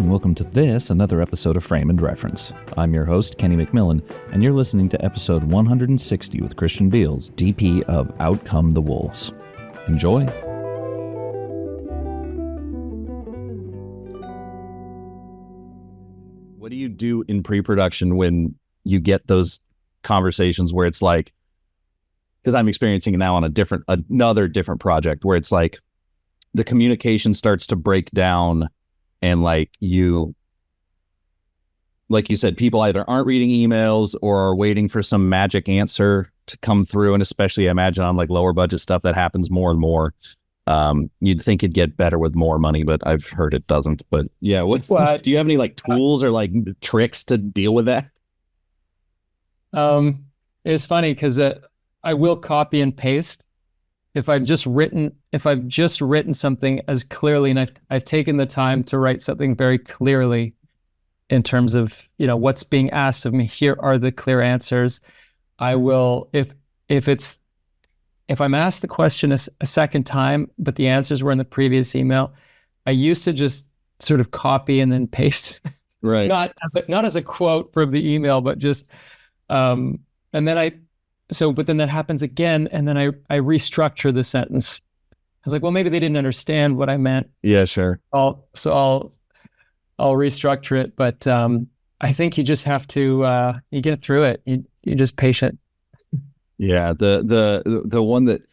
and welcome to another episode of Frame and Reference. I'm your host, Kenny McMillan, and you're listening to episode 160 with Christian Bielz, DP of Out Come the Wolves. Enjoy. What do you do in pre-production when you get those conversations where it's like, because I'm experiencing it now on another different project where it's like the communication starts to break down and like you said, people either aren't reading emails or are waiting for some magic answer to come through. And especially I imagine on like lower budget stuff that happens more and more. You'd think it'd get better with more money, but I've heard it doesn't. But yeah, what do you have any like tools or like tricks to deal with that? It's funny because I will copy and paste if I've just written something as clearly, and I've taken the time to write something very clearly in terms of, what's being asked of me. Here are the clear answers. I will, if I'm asked the question a second time, but the answers were in the previous email, I used to just sort of copy and then paste, right? Not as a quote from the email, but just, but then that happens again, and then I restructure the sentence. I was like, well, maybe they didn't understand what I meant. Yeah, sure. I'll restructure it, but I think you just have to you get through it. You're just patient. Yeah, the one that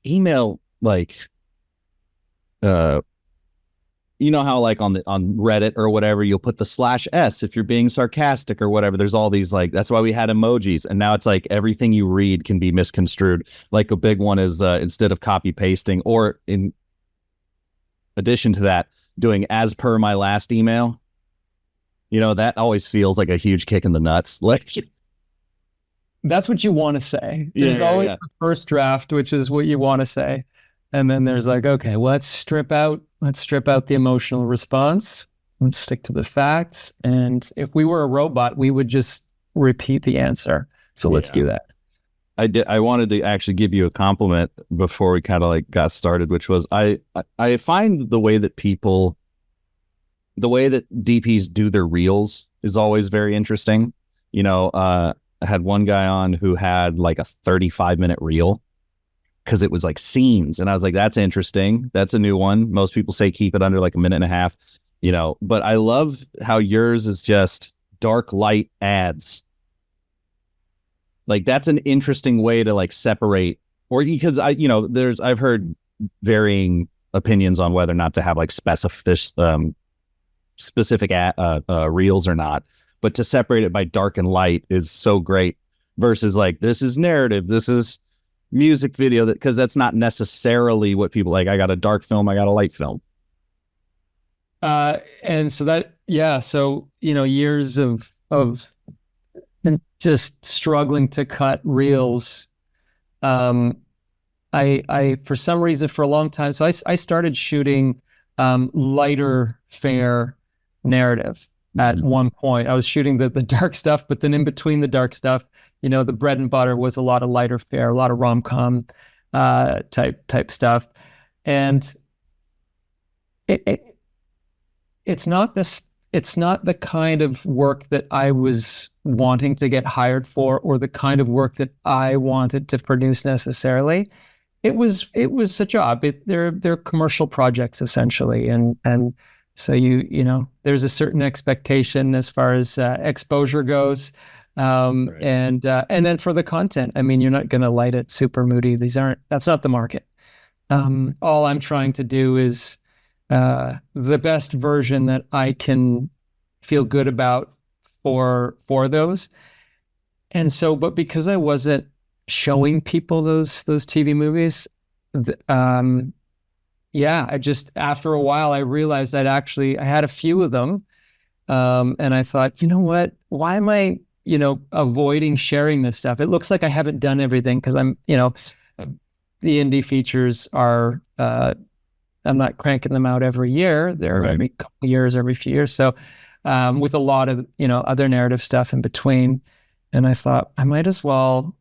email, like how like on Reddit or whatever, you'll put the /s if you're being sarcastic or whatever. There's all these like, that's why we had emojis, and now it's like everything you read can be misconstrued. Like a big one is instead of copy pasting, or in addition to that, doing as per my last email. That always feels like a huge kick in the nuts. Like that's what you want to say. There's always the first draft, which is what you want to say. And then there's like, okay, let's strip out the emotional response. Let's stick to the facts. And if we were a robot, we would just repeat the answer. So let's do that. I wanted to actually give you a compliment before we kind of like got started, which was I find the way that DPs do their reels is always very interesting. I had one guy on who had like a 35-minute reel because it was like scenes, and I was like, that's interesting. That's a new one. Most people say keep it under like a minute and a half, but I love how yours is just dark light ads. Like that's an interesting way to like separate, or because I've heard varying opinions on whether or not to have like specific reels or not, but to separate it by dark and light is so great versus like, this is narrative, this is music video, because that's not necessarily what people like. I got a dark film, I got a light film. And so that, so, years of just struggling to cut reels. I for some reason, for a long time, so I started shooting lighter fare narrative at one point. I was shooting the dark stuff, but then in between the dark stuff, the bread and butter was a lot of lighter fare, a lot of rom-com type stuff. And it's not the kind of work that I was wanting to get hired for, or the kind of work that I wanted to produce necessarily. It was a job. They're commercial projects essentially, and so there's a certain expectation as far as exposure goes, right. And then for the content, you're not going to light it super moody. That's not the market. All I'm trying to do is the best version that I can feel good about for those. And so, but because I wasn't showing people those TV movies, I just, after a while, I realized I had a few of them. And I thought, you know what, why am I, avoiding sharing this stuff? It looks like I haven't done everything because I'm, the indie features are, I'm not cranking them out every year. They're right. Every couple of years, every few years. So with a lot of, other narrative stuff in between. And I thought I might as well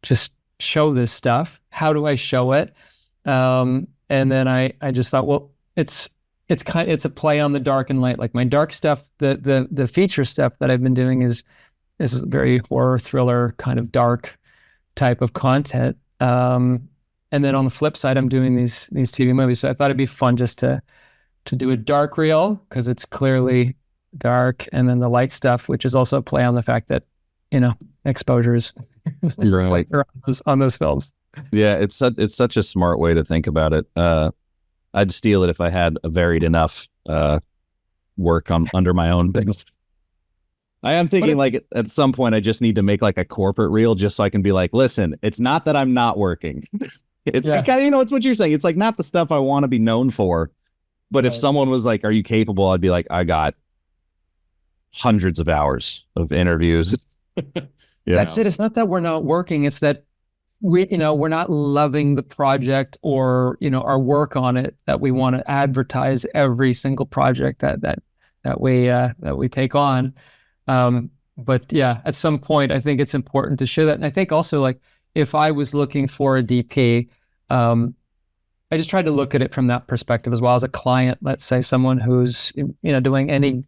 just show this stuff. How do I show it? And then I just thought, well, it's it's a play on the dark and light. Like my dark stuff, the feature stuff that I've been doing is very horror thriller kind of dark type of content. And then on the flip side, I'm doing these TV movies. So I thought it'd be fun just to do a dark reel because it's clearly dark, and then the light stuff, which is also a play on the fact that, exposures Right. on those films. Yeah, it's such a smart way to think about it. I'd steal it if I had a varied enough work on under my own things. I am thinking like at some point I just need to make like a corporate reel just so I can be like, listen, it's not that I'm not working. It's kind of, it's what you're saying. It's like not the stuff I want to be known for. But if someone was like, are you capable? I'd be like, I got hundreds of hours of interviews. That's it. It's not that we're not working. It's that we're not loving the project or, our work on it, that we want to advertise every single project that we take on. But yeah, at some point, I think it's important to show that. And I think also, like, if I was looking for a DP, I just tried to look at it from that perspective as well as a client. Let's say someone who's, doing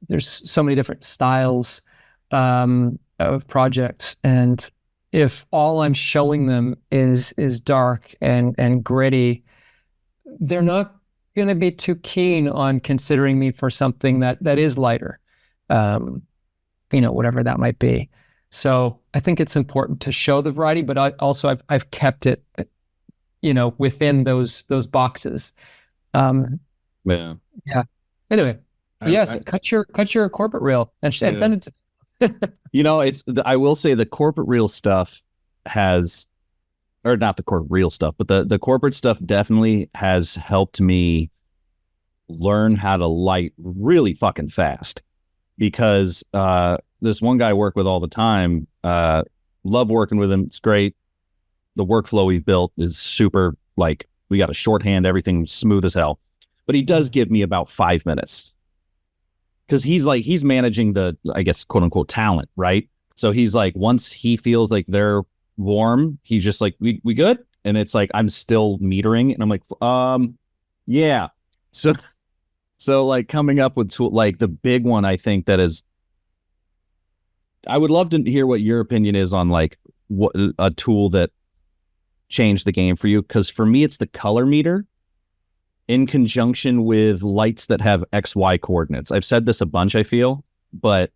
there's so many different styles of projects. And if all I'm showing them is dark and gritty, they're not going to be too keen on considering me for something that is lighter, whatever that might be. So I think it's important to show the variety, but I've kept it, within those boxes. Yeah. Anyway, cut your corporate reel and send it to. I will say the corporate reel stuff or not the corporate reel stuff, but the corporate stuff definitely has helped me learn how to light really fucking fast, because this one guy I work with all the time, love working with him. It's great. The workflow we've built is super, like, we got a shorthand, everything smooth as hell. But he does give me about 5 minutes. Because he's managing the, I guess, quote unquote, talent, right? So he's like, once he feels like they're warm, he's just like, we good? And it's like, I'm still metering. And I'm like, yeah. So like coming up with like the big one, I think that is, I would love to hear what your opinion is on like what a tool that changed the game for you. Because for me, it's the color meter in conjunction with lights that have XY coordinates. I've said this a bunch, I feel, but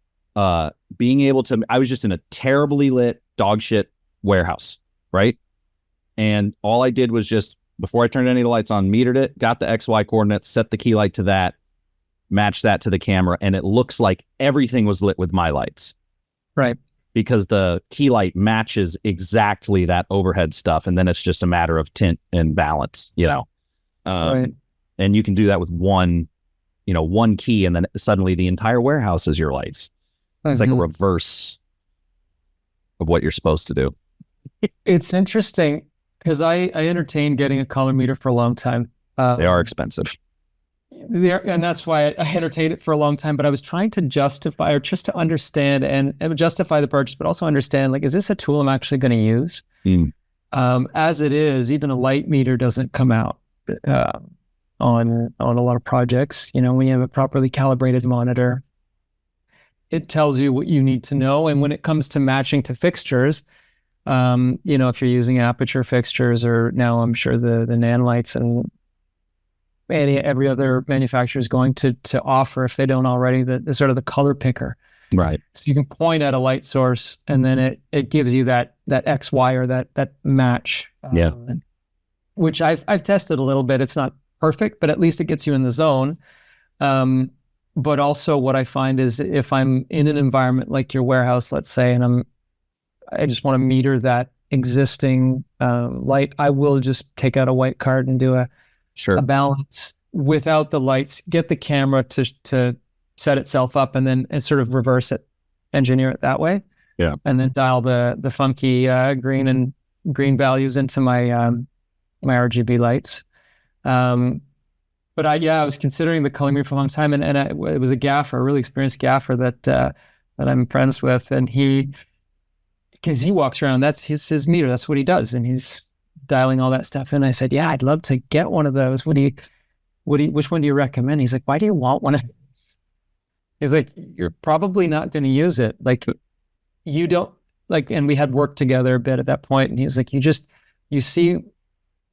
being able to, I was just in a terribly lit dog shit warehouse, right? And all I did was just, before I turned any of the lights on, metered it, got the XY coordinates, set the key light to that, matched that to the camera, and it looks like everything was lit with my lights. Right. Because the key light matches exactly that overhead stuff, and then it's just a matter of tint and balance, Right. And you can do that with one key, and then suddenly the entire warehouse is your lights. It's like a reverse of what you're supposed to do. It's interesting because I entertained getting a color meter for a long time. They are expensive. And that's why I entertained it for a long time. But I was trying to justify, or just to understand and justify the purchase, but also understand, like, is this a tool I'm actually going to use? As it is, even a light meter doesn't come out on a lot of projects. When you have a properly calibrated monitor, it tells you what you need to know. And when it comes to matching to fixtures, if you're using aperture fixtures, or now I'm sure the Nanlights and every other manufacturer is going to offer, if they don't already, the sort of the color picker. Right. So you can point at a light source, and then it gives you that XY or that match. Which I've tested a little bit. It's not perfect, but at least it gets you in the zone. But also what I find is, if I'm in an environment like your warehouse, let's say, and I just want to meter that existing light, I will just take out a white card and do a balance without the lights, get the camera to set itself up, and sort of reverse it, engineer it that way. Yeah. And then dial the funky green values into my my RGB lights. But I was considering the color meter for a long time, and it was a gaffer, a really experienced gaffer that I'm friends with, and because he walks around, that's his meter, that's what he does, and he's dialing all that stuff in. I said, yeah, I'd love to get one of those. which one do you recommend? He's like, why do you want one of these? He's like, you're probably not going to use it. Like, you don't like, and we had worked together a bit at that point, and he was like, you see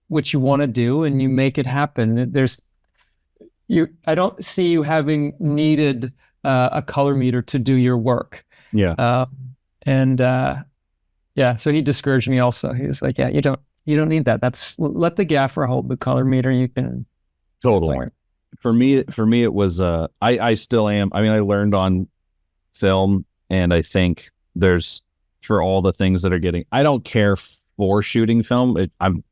what you want to do and you make it happen. I don't see you having needed a color meter to do your work. Yeah. And yeah, so he discouraged me also. He was like, yeah, you don't need that. Let the gaffer hold the color meter. You can totally. For me, it was, I still am. I mean, I learned on film, and I think there's, for all the things that are getting, I don't care for shooting film. I'm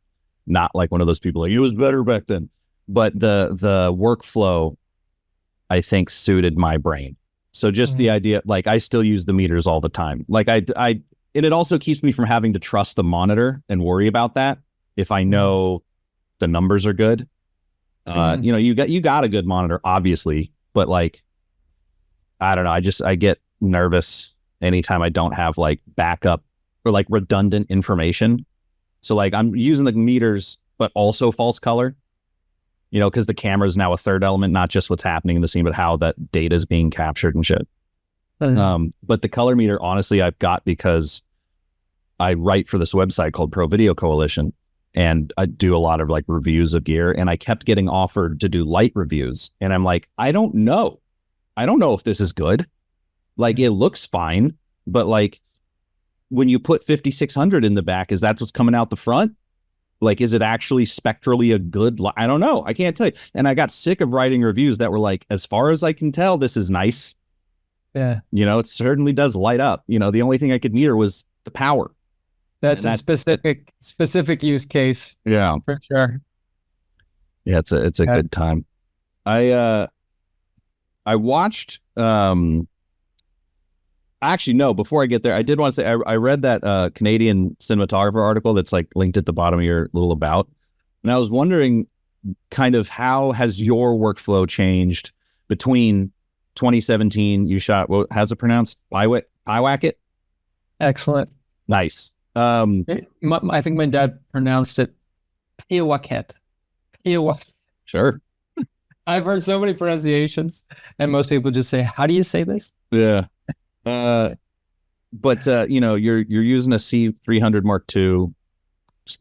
not like one of those people like, it was better back then, but the workflow, I think, suited my brain. So just the idea, like, I still use the meters all the time. Like and it also keeps me from having to trust the monitor and worry about that. If I know the numbers are good, you know, you got a good monitor, obviously, but like, I don't know. I get nervous anytime I don't have like backup or like redundant information. So like, I'm using the meters, but also false color, you know, because the camera is now a third element, not just what's happening in the scene, but how that data is being captured and shit. But the color meter, honestly, I've got because I write for this website called Pro Video Coalition, and I do a lot of like reviews of gear, and I kept getting offered to do light reviews. And I'm like, I don't know if this is good. Like, it looks fine, but like, when you put 5600 in the back, is that what's coming out the front? Like, is it actually spectrally a good I don't know. I can't tell you. And I got sick of writing reviews that were like, as far as I can tell, this is nice. Yeah. You know, it certainly does light up. You know, the only thing I could meter was the power. That's a specific use case. Yeah. For sure. Yeah, it's a good time. I watched actually, no, before I get there, I did want to say I read that Canadian cinematographer article that's like linked at the bottom of your little about. And I was wondering kind of how has your workflow changed between 2017, you shot, how's it pronounced? Pyewacket? Excellent. Nice. I think my dad pronounced it Pyewacket. Sure. I've heard so many pronunciations, and most people just say, how do you say this? Yeah. But you know, you're using a C300 Mark II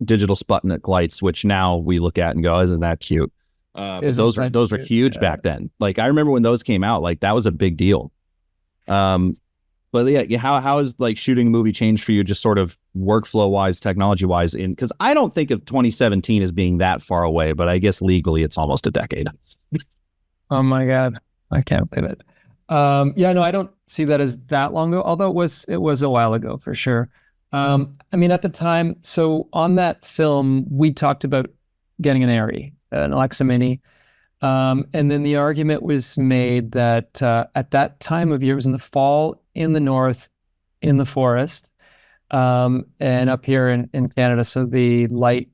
digital Sputnik lights, which now we look at and go, isn't that cute? Those were huge back then. Like, I remember when those came out, like, that was a big deal. But yeah, how has like shooting a movie changed for you, just sort of workflow wise, technology wise? Because I don't think of 2017 as being that far away, but I guess legally it's almost a decade. Oh my God, I can't believe it. Yeah, no, I don't see that as that long ago, although it was a while ago for sure. I mean, at the time, so on that film, we talked about getting an Arri, an Alexa Mini. And then the argument was made that at that time of year, it was in the fall in the north, in the forest, and up here in Canada, so the light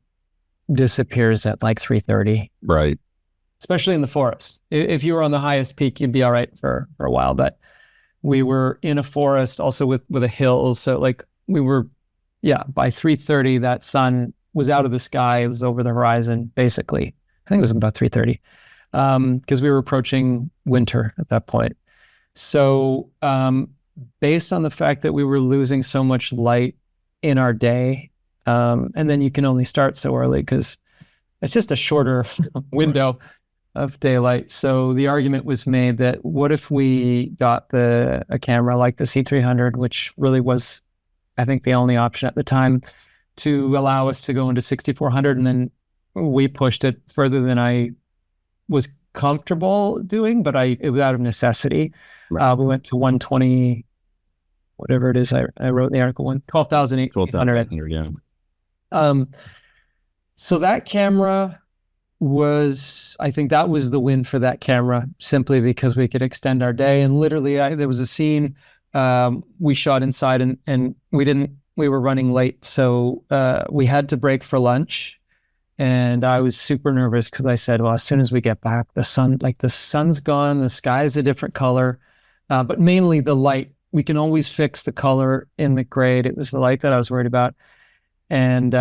disappears at like 3:30. Right. Especially in the forest. If you were on the highest peak, you'd be all right for a while. But we were in a forest also with a hill. So like we were, yeah, by 3:30, that sun was out of the sky. It was over the horizon, basically. I think it was about 3:30 because we were approaching winter at that point. So based on the fact that we were losing so much light in our day, and then you can only start so early because it's just a shorter window of daylight. So the argument was made that what if we got a camera like the C300, which really was, I think, the only option at the time to allow us to go into 6400, and then we pushed it further than I was comfortable doing, but it was out of necessity. Right. We went to 120, whatever it is I wrote in the article, 12,800. Yeah. So that camera I think that was the win for that camera, simply because we could extend our day. And literally there was a scene we shot inside and we were running late. So we had to break for lunch. And I was super nervous because I said, well, as soon as we get back, the sun's gone, the sky's a different color, but mainly the light. We can always fix the color in McGrade. It was the light that I was worried about. And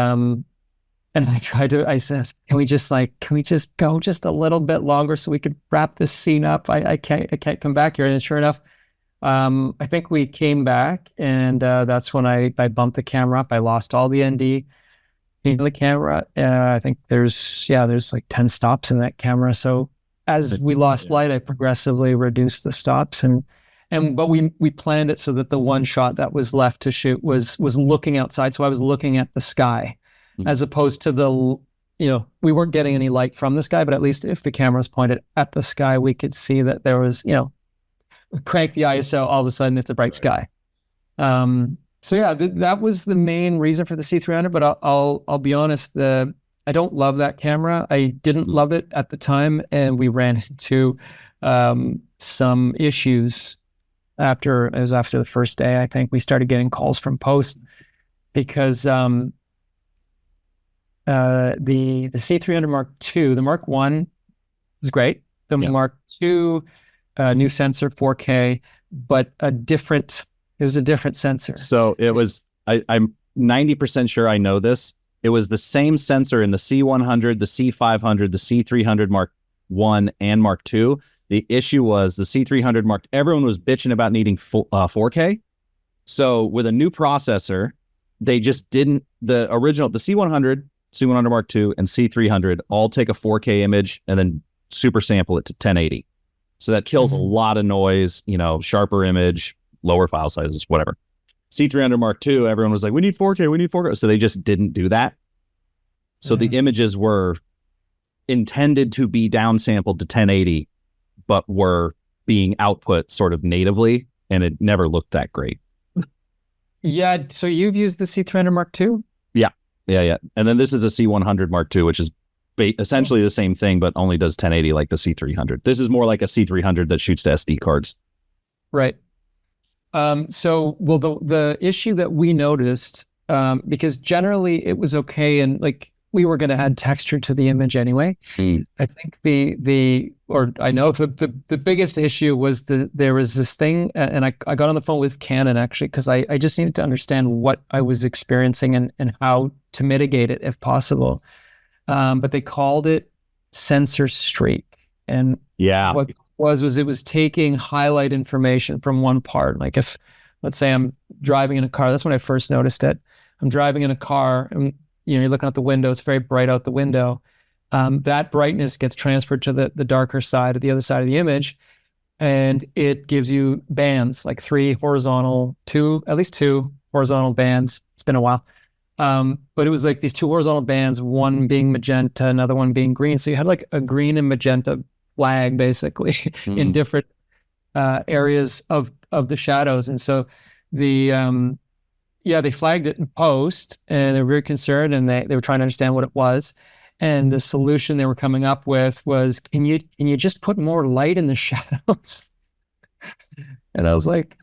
And I said, can we just go just a little bit longer so we could wrap this scene up? I can't come back here. And sure enough, I think we came back, and that's when I bumped the camera up. I lost all the ND in the camera. I think there's like 10 stops in that camera. So as we lost light, I progressively reduced the stops, but we planned it so that the one shot that was left to shoot was looking outside. So I was looking at the sky, as opposed to we weren't getting any light from the sky, but at least if the camera was pointed at the sky, we could see that there was, crank the ISO, all of a sudden it's a bright sky. So yeah, that was the main reason for the C300, but I'll be honest, I don't love that camera. I didn't love it at the time, and we ran into some issues after the first day. I think we started getting calls from post because the C300 Mark II, the Mark I was great. The Mark II, new sensor, 4K, but it was a different sensor. So it was, I'm 90% sure I know this. It was the same sensor in the C100, the C500, the C300 Mark I and Mark II. The issue was the C300 Mark, everyone was bitching about needing 4K. So with a new processor, they just didn't, the C100, C100 Mark II, and C300 all take a 4K image and then super sample it to 1080. So that kills a lot of noise, sharper image, lower file sizes, whatever. C300 Mark II, everyone was like, we need 4K. So they just didn't do that. So the images were intended to be downsampled to 1080, but were being output sort of natively, and it never looked that great. Yeah. So you've used the C300 Mark II? Yeah. And then this is a C100 Mark II, which is essentially the same thing, but only does 1080 like the C300. This is more like a C300 that shoots to SD cards. Right. The issue that we noticed, because generally it was okay, and like we were going to add texture to the image anyway. I think I know the biggest issue was there was this thing, and I got on the phone with Canon actually, because I just needed to understand what I was experiencing and how to mitigate it if possible. But they called it sensor streak. And what it was taking highlight information from one part. Like if, let's say I'm driving in a car, that's when I first noticed it. I'm driving in a car and you're looking out the window, it's very bright out the window. That brightness gets transferred to the darker side, of the other side of the image, and it gives you bands, like at least two horizontal bands. It's been a while. But it was like these two horizontal bands, one being magenta, another one being green. So you had like a green and magenta flag basically in different areas of the shadows. And so they flagged it in post, and they were very concerned, and they were trying to understand what it was. And the solution they were coming up with was, can you just put more light in the shadows? And I was like,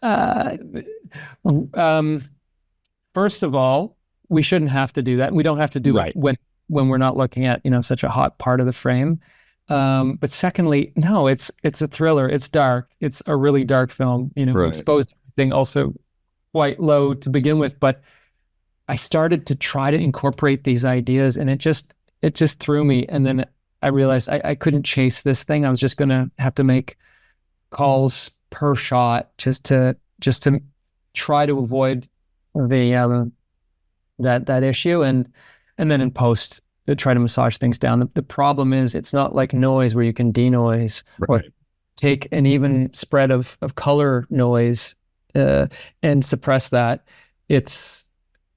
first of all, we shouldn't have to do that. We don't have to do it when we're not looking at, such a hot part of the frame. But secondly, no, it's a thriller. It's dark. It's a really dark film. Exposed everything also quite low to begin with. But I started to try to incorporate these ideas, and it just threw me. And then I realized I couldn't chase this thing. I was just going to have to make calls per shot just to try to avoid the that issue, and then in post to try to massage things down. The problem is it's not like noise where you can denoise or take an even spread of color noise and suppress that. It's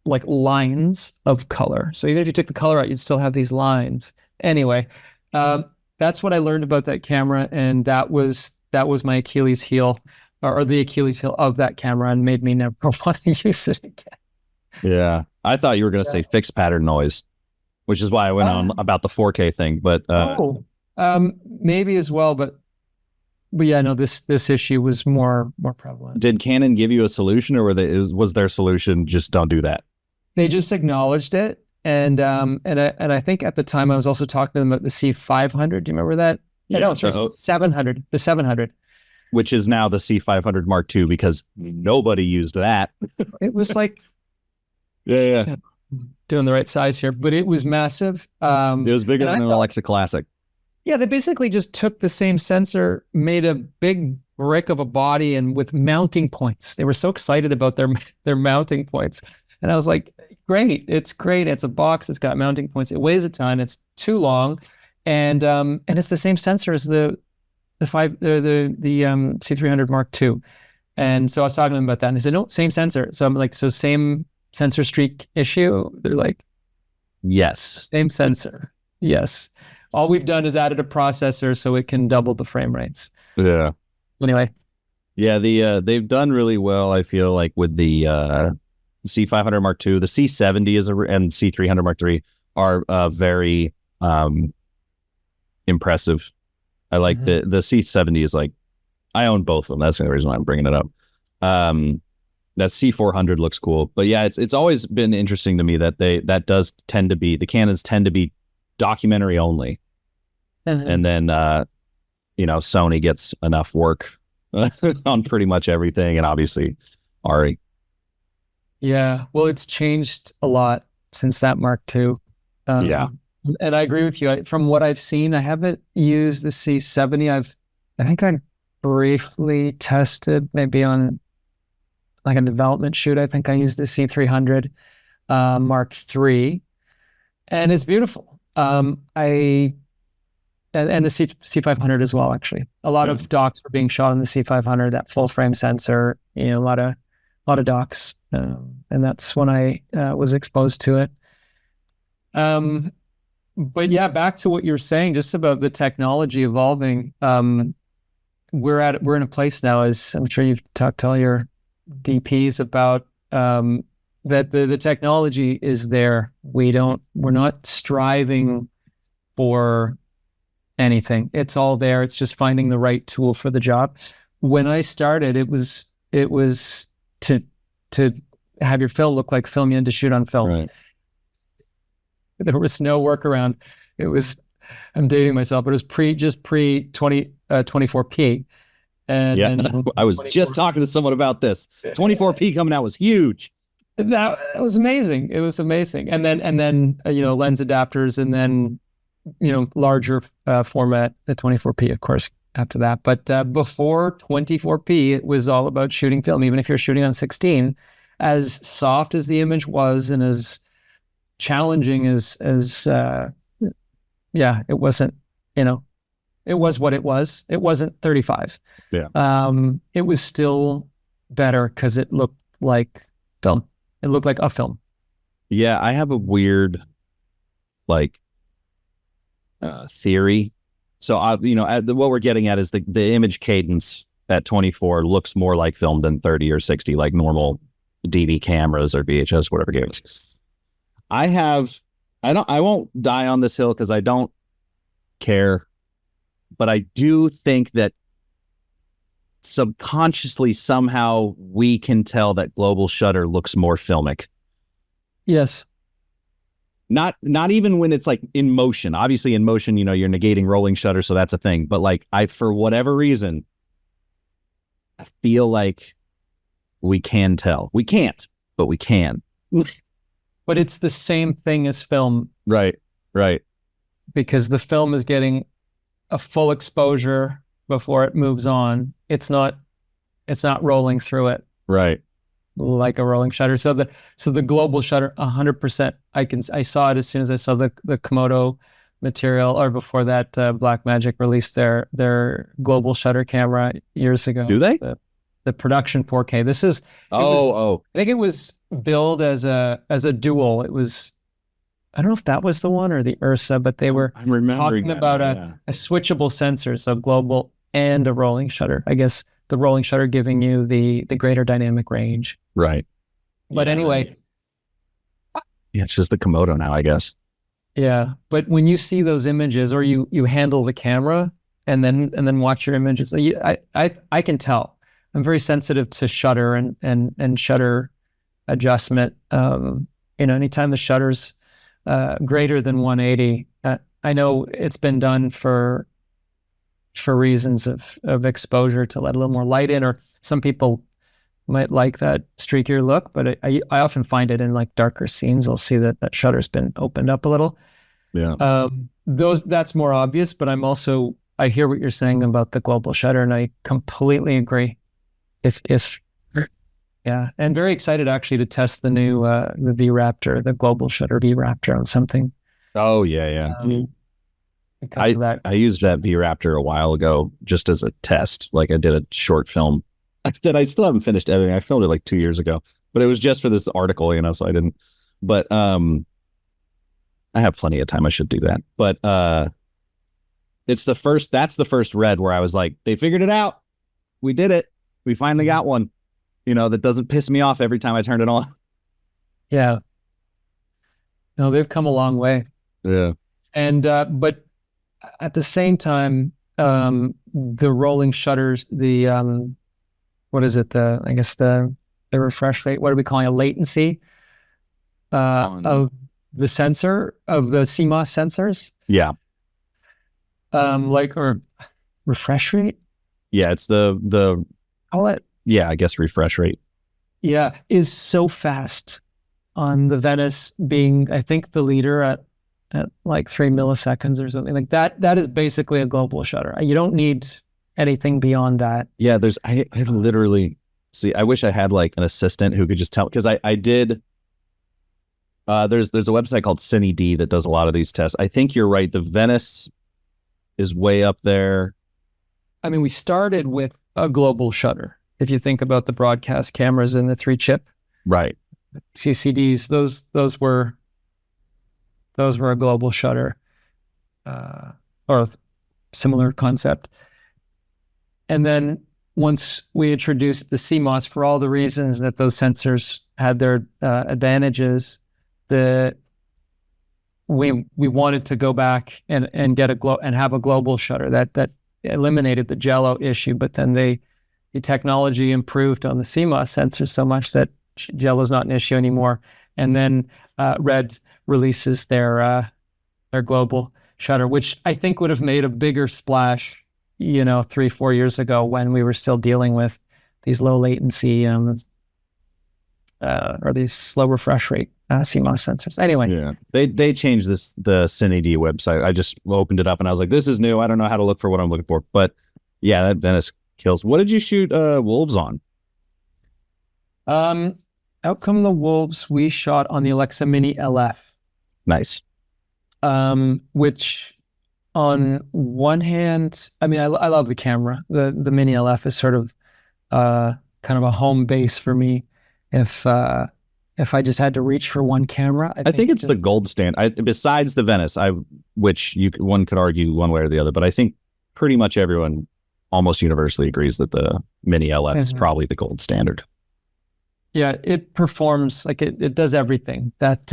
like lines of color. So even if you took the color out, you'd still have these lines. Anyway, that's what I learned about that camera, and that was my Achilles heel, or the Achilles heel of that camera, and made me never want to use it again. Yeah. I thought you were going to say fixed pattern noise, which is why I went on about the 4K thing. But maybe as well. But yeah, no, this issue was more prevalent. Did Canon give you a solution, or was their solution just don't do that? They just acknowledged it, and I think at the time I was also talking to them about the C500. Do you remember that? Yeah, no, sorry, 700. The 700. Which is now the C500 Mark II, because nobody used that. It was like, yeah. doing the right size here, but it was massive. It was bigger and I than an thought, Alexa Classic. yeah, they basically just took the same sensor, made a big brick of a body, and with mounting points. They were so excited about their mounting points, and I was like, "Great! It's great. It's a box. It's got mounting points. It weighs a ton. It's too long, and it's the same sensor as the C300 Mark II." And so I was talking to them about that, and they said, "No, same sensor." So I'm like, "So same sensor streak issue?" They're like, Yes. "Same sensor. Yes. All we've done is added a processor so it can double the frame rates." Yeah. Anyway, Yeah, they've done really well, I feel like, with the C500 Mark II. The C70 and C300 Mark III are very impressive. I like the C70 is like, I own both of them. That's the only reason why I'm bringing it up. That C400 looks cool. But yeah, it's always been interesting to me that the Canons tend to be documentary only. And then Sony gets enough work on pretty much everything, and obviously Ari. Yeah, well, it's changed a lot since that Mark II. Yeah. And I agree with you. From what I've seen, I haven't used the C70. I think I briefly tested maybe on like a development shoot. I think I used the C300 Mark III, and it's beautiful. And the C500 as well, actually. A lot of docs were being shot on the C500, that full frame sensor, a lot of docs. And that's when I was exposed to it. But yeah, back to what you're saying, just about the technology evolving. We're in a place now, as I'm sure you've talked to all your DPs about, that the technology is there. We're not striving for anything. It's all there. It's just finding the right tool for the job. When I started, it was to have your film look like film you had to shoot on film. Right. There was no workaround. It was, I'm dating myself, but it was pre 24p. And I was just talking to someone about this. 24p coming out was huge. That was amazing. It was amazing. And then lens adapters, and then larger format at 24p, of course, after that. But before 24p, it was all about shooting film. Even if you're shooting on 16, as soft as the image was and as challenging as it wasn't, it was what it was. It wasn't 35. Yeah. It was still better because it looked like film. It looked like a film. Yeah, I have a weird theory. So what we're getting at is the image cadence at 24 looks more like film than 30 or 60, like normal DV cameras or VHS, whatever games. I won't die on this hill because I don't care, but I do think that subconsciously somehow we can tell that global shutter looks more filmic. Yes. Not even when it's like in motion. Obviously in motion, you're negating rolling shutter, so that's a thing. But like for whatever reason, I feel like we can tell. We can't, but we can. But it's the same thing as film. Right. Because the film is getting a full exposure before it moves on. It's not rolling through it. Right. Like a rolling shutter. So the global shutter, 100%. I saw it as soon as I saw the Komodo material, or before that, Blackmagic released their global shutter camera years ago. Do they? The production 4K. This is I think it was billed as a dual. It was, I don't know if that was the one or the Ursa, but they were talking about a switchable sensor, so global and a rolling shutter. I guess the rolling shutter giving you the greater dynamic range. Right. But anyway. Yeah, it's just the Komodo now, I guess. Yeah. But when you see those images, or you handle the camera and then watch your images, I can tell. I'm very sensitive to shutter and shutter adjustment. Anytime the shutter's greater than 180, I know it's been done for reasons of exposure, to let a little more light in, or some people might like that streakier look, but I often find it in like darker scenes. I'll see that shutter's been opened up a little. Yeah. That's more obvious, but I hear what you're saying about the global shutter, and I completely agree. If yeah, and very excited actually to test the new the V Raptor, the global shutter V Raptor on something. Oh yeah, yeah. Because of that. I used that V Raptor a while ago just as a test. Like I did a short film that I still haven't finished editing. I filmed it like 2 years ago, but it was just for this article, so I didn't. But I have plenty of time. I should do that. But that's the first red where I was like, they figured it out. We did it. We finally got one, that doesn't piss me off every time I turn it on. Yeah. No, they've come a long way. Yeah. And, but at the same time, the rolling shutters, what is it? I guess the refresh rate, what are we calling it? Latency of the sensor, of the CMOS sensors. Yeah. Or refresh rate. Yeah. It's the call it. Yeah, I guess refresh rate. Yeah. Is so fast on the Venice, being, I think, the leader at like 3 milliseconds or something like that. That is basically a global shutter. You don't need anything beyond that. Yeah, I literally see. I wish I had like an assistant who could just tell, because I did. There's a website called CineD that does a lot of these tests. I think you're right. The Venice is way up there. I mean, we started with a global shutter. If you think about the broadcast cameras and the 3-chip, right, CCDs, those were a global shutter, or similar concept. And then once we introduced the CMOS, for all the reasons that those sensors had their advantages, we wanted to go back and get and have a global shutter that eliminated the jello issue. But then the technology improved on the CMOS sensor so much that jello is not an issue anymore. And then Red releases their global shutter, which I think would have made a bigger splash, 3-4 years ago, when we were still dealing with these low latency or these slow refresh rate CMOS sensors. Anyway, yeah, they changed the CineD website. I just opened it up and I was like, this is new. I don't know how to look for what I'm looking for, but yeah, that Venice kills. What did you shoot wolves on? Out come the wolves. We shot on the Alexa Mini LF. Nice. Which on one hand, I mean, I love the camera. The Mini LF is sort of kind of a home base for me. If I just had to reach for one camera, I think it's the gold standard. Besides the Venice, which one could argue one way or the other, but I think pretty much everyone almost universally agrees that the Mini LF is probably the gold standard. Yeah, it performs like it does everything that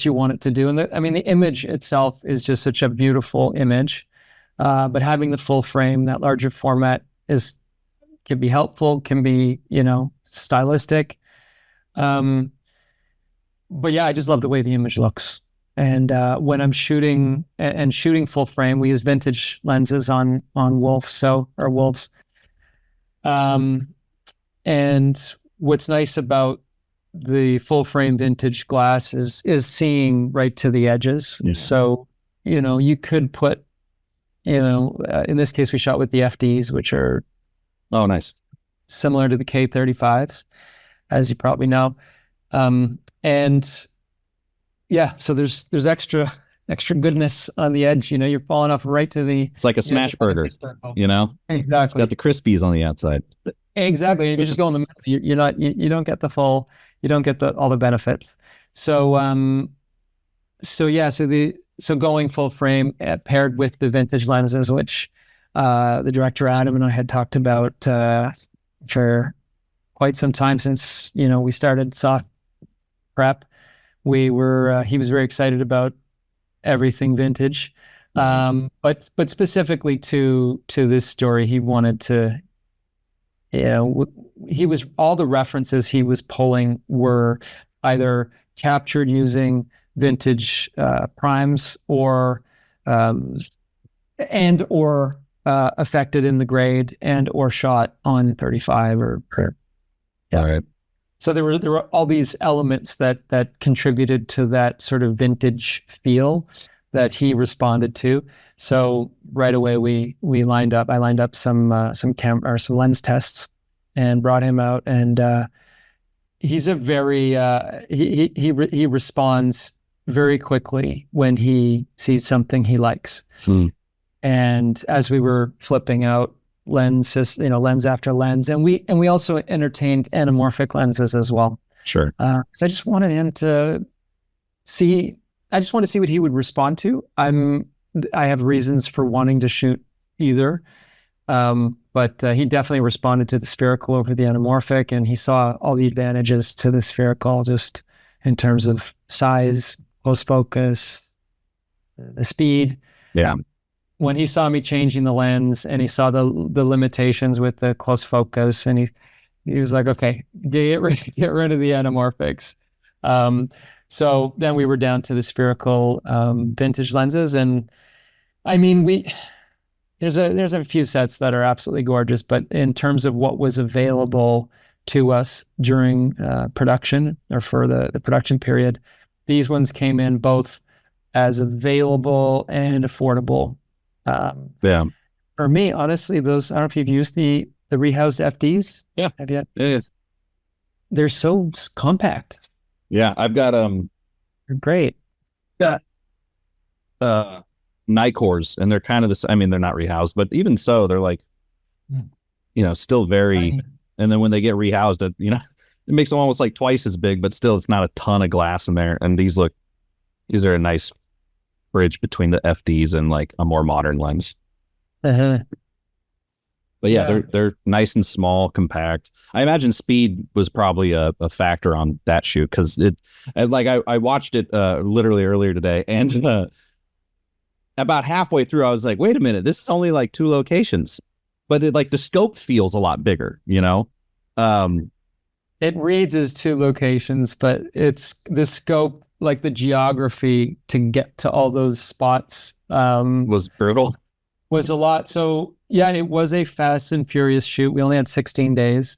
you want it to do. And the image itself is just such a beautiful image. But having the full frame, that larger format can be helpful, can be, stylistic. But yeah, I just love the way the image looks. And when I'm shooting full frame, we use vintage lenses on wolves. And what's nice about the full frame vintage glass is seeing right to the edges. Yeah. So, you could put, in this case, we shot with the FDs, which are nice, similar to the K35s, as you probably know. And yeah, so there's extra goodness on the edge. You're falling off right to the. It's like a smash burger. Exactly. It's got the crispies on the outside. Exactly. If you just go in the middle, you don't get the full. You don't get all the benefits. So going full frame paired with the vintage lenses, which the director Adam and I had talked about for quite some time since we started soft prep. He was very excited about everything vintage, but specifically to this story, he wanted to. All the references he was pulling were either captured using vintage primes or affected in the grade and or shot on 35 or Yeah. All right. So there were all these elements that contributed to that sort of vintage feel that he responded to. So right away we lined up. I lined up some lens tests and brought him out. And he's a very he responds very quickly when he sees something he likes. And as we were flipping out lenses, lens after lens, and we also entertained anamorphic lenses as well. Sure. So I just wanted him to see. I just want to see what he would respond to. I have reasons for wanting to shoot either, but he definitely responded to the spherical over the anamorphic, and he saw all the advantages to the spherical, just in terms of size, close focus, the speed. Yeah. When he saw me changing the lens and he saw the limitations with the close focus, and he was like, okay, get rid of the anamorphics. So then we were down to the spherical vintage lenses. And I mean, there's a few sets that are absolutely gorgeous, but in terms of what was available to us during production, or for the production period, these ones came in both as available and affordable. Yeah. For me, honestly, those, I don't know if you've used the rehoused FDs. Yeah. Have you? Yeah. They're so compact. Yeah. I've got They're great. got Nicors, and they're kind of I mean, they're not rehoused, but even so, they're like, still very. And then when they get rehoused, it makes them almost like twice as big, but still, it's not a ton of glass in there. And these are a nice bridge between the FDs and like a more modern lens. Uh-huh. But yeah, they're nice and small, compact. I imagine speed was probably a factor on that shoot, because I watched it literally earlier today, and about halfway through, I was like, wait a minute, this is only like 2 locations, but the scope feels a lot bigger, It reads as 2 locations, but it's the scope, like the geography to get to all those spots was brutal. Was a lot. So yeah, it was a fast and furious shoot. We only had 16 days.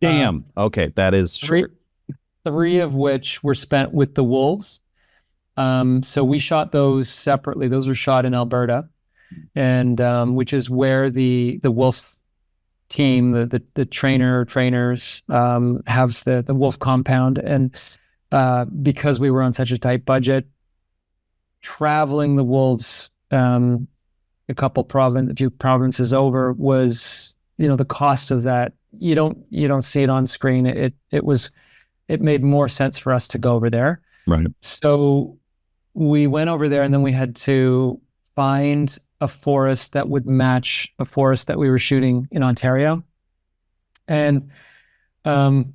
Damn. Okay, that is short. 3 of which were spent with the wolves. So we shot those separately. Those were shot in Alberta, and which is where the wolf team, the trainers have the wolf compound. And because we were on such a tight budget, traveling the wolves a few provinces over was, the cost of that. You don't see it on screen. It made more sense for us to go over there. Right. So we went over there, and then we had to find a forest that would match a forest that we were shooting in Ontario. And that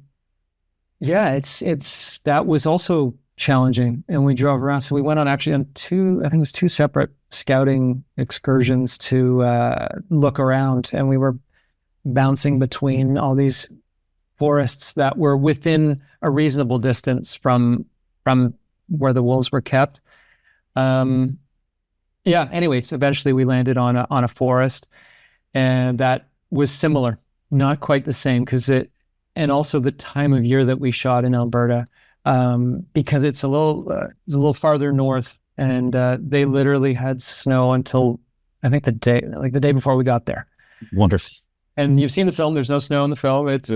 was also challenging. And we drove around. So we went on 2 separate scouting excursions to look around, and we were bouncing between all these forests that were within a reasonable distance from where the wolves were kept. Anyways, eventually we landed on a forest, and that was similar, not quite the same, and also the time of year that we shot in Alberta, because it's a little farther north, and they literally had snow until I think the day before we got there. Wonderful. And you've seen the film. There's no snow in the film. It's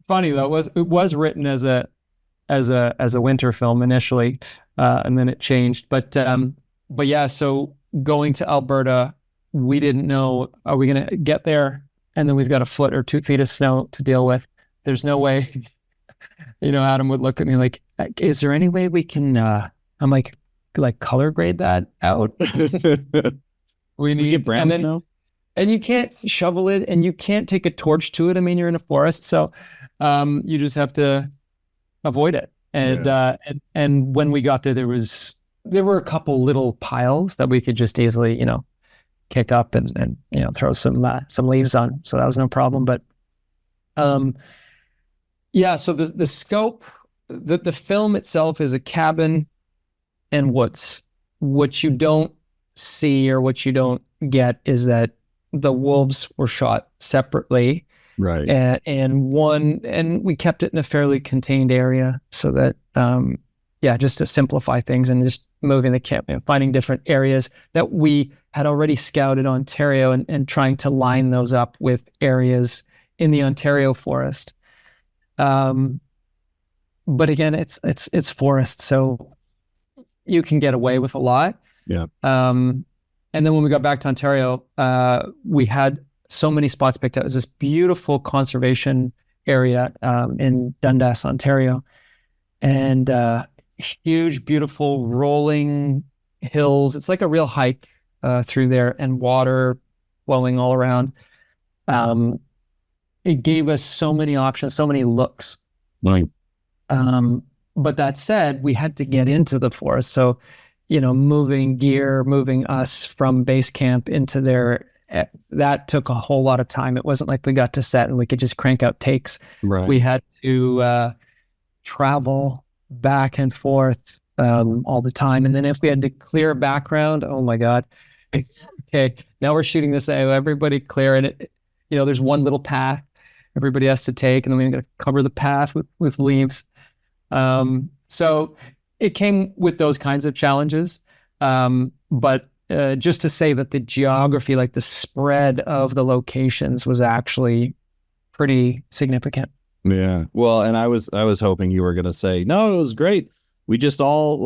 funny though. It was written as a winter film initially, and then it changed. But yeah. So going to Alberta, we didn't know, are we going to get there and then we've got a foot or 2 feet of snow to deal with? There's no way. Adam would look at me like, is there any way we can? I'm like color grade that out. We need brown snow. And you can't shovel it, and you can't take a torch to it. I mean, you're in a forest, so you just have to avoid it. And and when we got there, there were a couple little piles that we could just easily, kick up and throw some leaves on. So that was no problem. But so the scope, the film itself is a cabin and woods. What you don't see or what you don't get is that the wolves were shot separately. Right. And we kept it in a fairly contained area so that, just to simplify things and just moving the camp and finding different areas that we had already scouted Ontario and trying to line those up with areas in the Ontario forest. But again, it's forest, so you can get away with a lot. Yeah. And then when we got back to Ontario, we had so many spots picked out. It was this beautiful conservation area in Dundas, Ontario, and huge, beautiful rolling hills. It's like a real hike through there, and water flowing all around. It gave us so many options, so many looks. Right. But that said, we had to get into the forest. So, moving us from base camp into there, that took a whole lot of time. It wasn't like we got to set and we could just crank out takes. Right. We had to travel back and forth all the time. And then if we had to clear a background, oh my God. Okay, now we're shooting this. Everybody clear. And there's one little path everybody has to take. And then we got to cover the path with leaves. So it came with those kinds of challenges. But just to say that the geography, like the spread of the locations, was actually pretty significant. Yeah. Well, and I was hoping you were going to say, no, it was great. We just all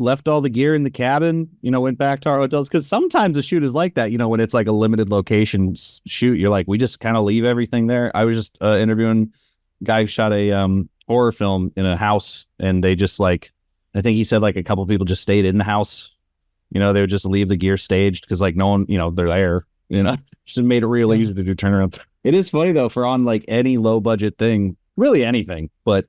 left all the gear in the cabin, went back to our hotels. Cause sometimes the shoot is like that, when it's like a limited location shoot, you're like, we just kind of leave everything there. I was just interviewing a guy who shot a horror film in a house, and they just I think he said a couple people just stayed in the house. They would just leave the gear staged because no one, they're there, just made it real easy to do turnaround. It is funny though, for on any low budget thing, really anything, but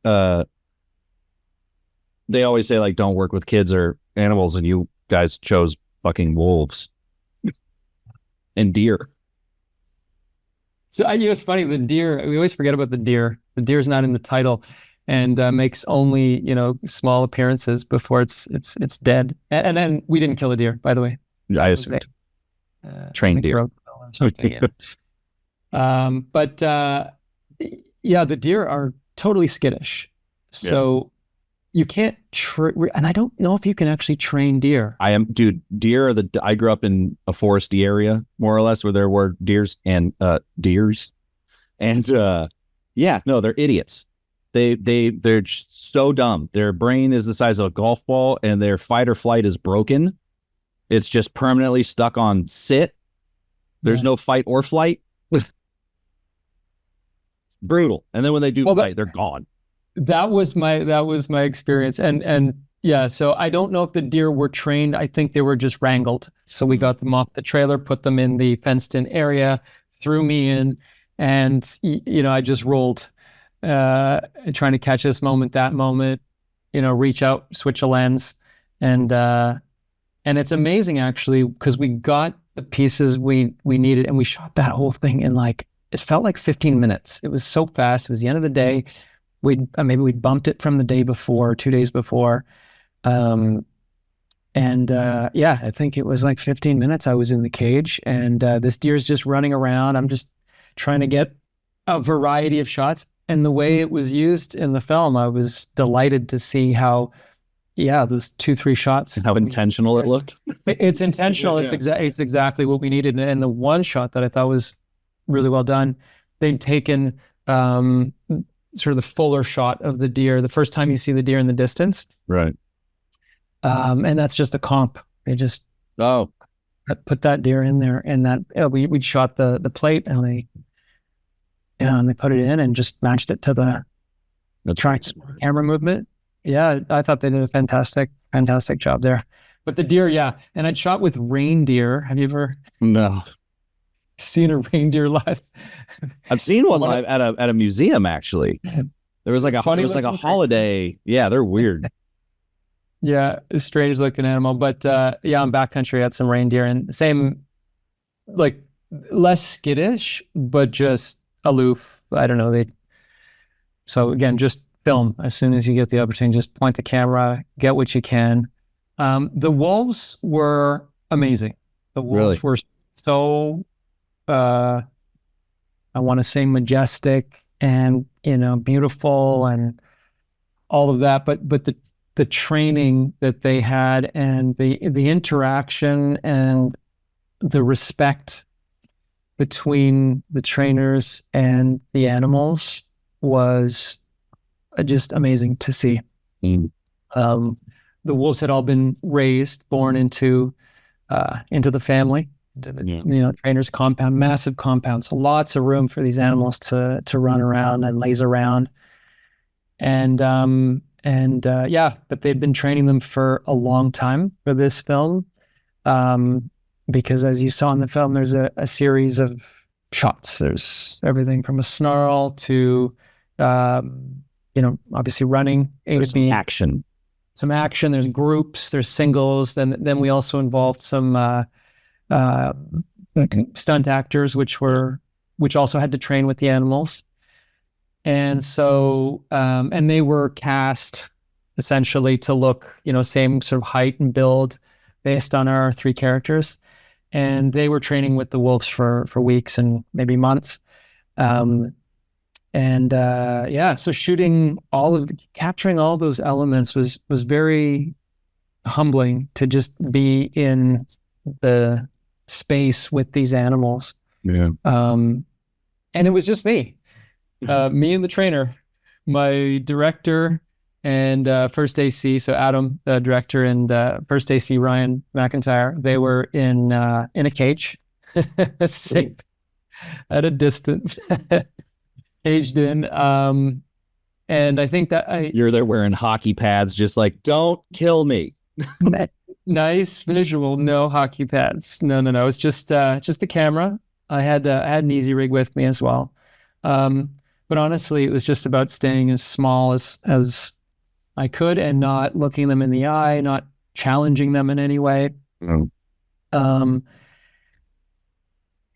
they always say don't work with kids or animals, and you guys chose fucking wolves and deer. So it's funny, the deer, we always forget about the deer. The deer is not in the title, and makes only small appearances before it's dead. And then we didn't kill a deer, by the way. I assumed trained deer or something. But the deer are totally skittish. So you can't and I don't know if you can actually train deer. Deer I grew up in a foresty area, more or less, where there were deers and deers. And they're idiots. They're so dumb. Their brain is the size of a golf ball, and their fight or flight is broken. It's just permanently stuck on sit. There's no fight or flight. Brutal. And then when they do fight, they're gone. That was my experience. And so I don't know if the deer were trained. I think they were just wrangled. So we got them off the trailer, put them in the fenced in area, threw me in, and I just rolled, trying to catch this moment, that moment, reach out, switch a lens. And it's amazing actually, because we got the pieces we needed, and we shot that whole thing in it felt like 15 minutes. It was so fast. It was the end of the day. Maybe we'd bumped it from the day before, 2 days before. I think it was 15 minutes. I was in the cage, and this deer's just running around. I'm just trying to get a variety of shots. And the way it was used in the film, I was delighted to see how, those 2-3 shots. And how intentional it looked. It's intentional. It's exactly what we needed. And the one shot that I thought was really well done, they'd taken sort of the fuller shot of the deer the first time you see the deer in the distance, right? And that's just a comp. They just put that deer in there, and that we shot the plate, and they put it in and just matched it to the camera movement. I thought they did a fantastic job there. But the deer, and I'd shot with reindeer. Have you ever seen a reindeer live? I've seen one live at a museum, actually. There was a holiday. Yeah, they're weird. Yeah, a strange looking animal. But on backcountry, I had some reindeer, and same, less skittish, but just aloof. I don't know. So again, just film as soon as you get the opportunity. Just point the camera, get what you can. The wolves were amazing. The wolves were so I want to say majestic and, beautiful and all of that. But the training that they had and the interaction and the respect between the trainers and the animals was just amazing to see. Mm. The wolves had all been raised, born into the family, into the trainer's compound, massive compound, so lots of room for these animals to run around and laze around. But they'd been training them for a long time for this film, because as you saw in the film, there's a series of shots. There's everything from a snarl to, obviously running A to B. Action. Some action. There's groups. There's singles. Then we also involved some stunt actors, which also had to train with the animals. And so, and they were cast essentially to look, same sort of height and build based on our 3 characters. And they were training with the wolves for weeks and maybe months. So capturing all those elements was very humbling to just be in the space with these animals. Yeah. And it was just me. Me and the trainer, my director and first AC, so Adam, the director, and first AC Ryan McIntyre, they were in a cage, safe at a distance, caged in. And I think that you're there wearing hockey pads, just like, don't kill me. Nice visual. No hockey pads. No. It's just the camera. I had an easy rig with me as well. But honestly, it was just about staying as small as I could and not looking them in the eye, not challenging them in any way.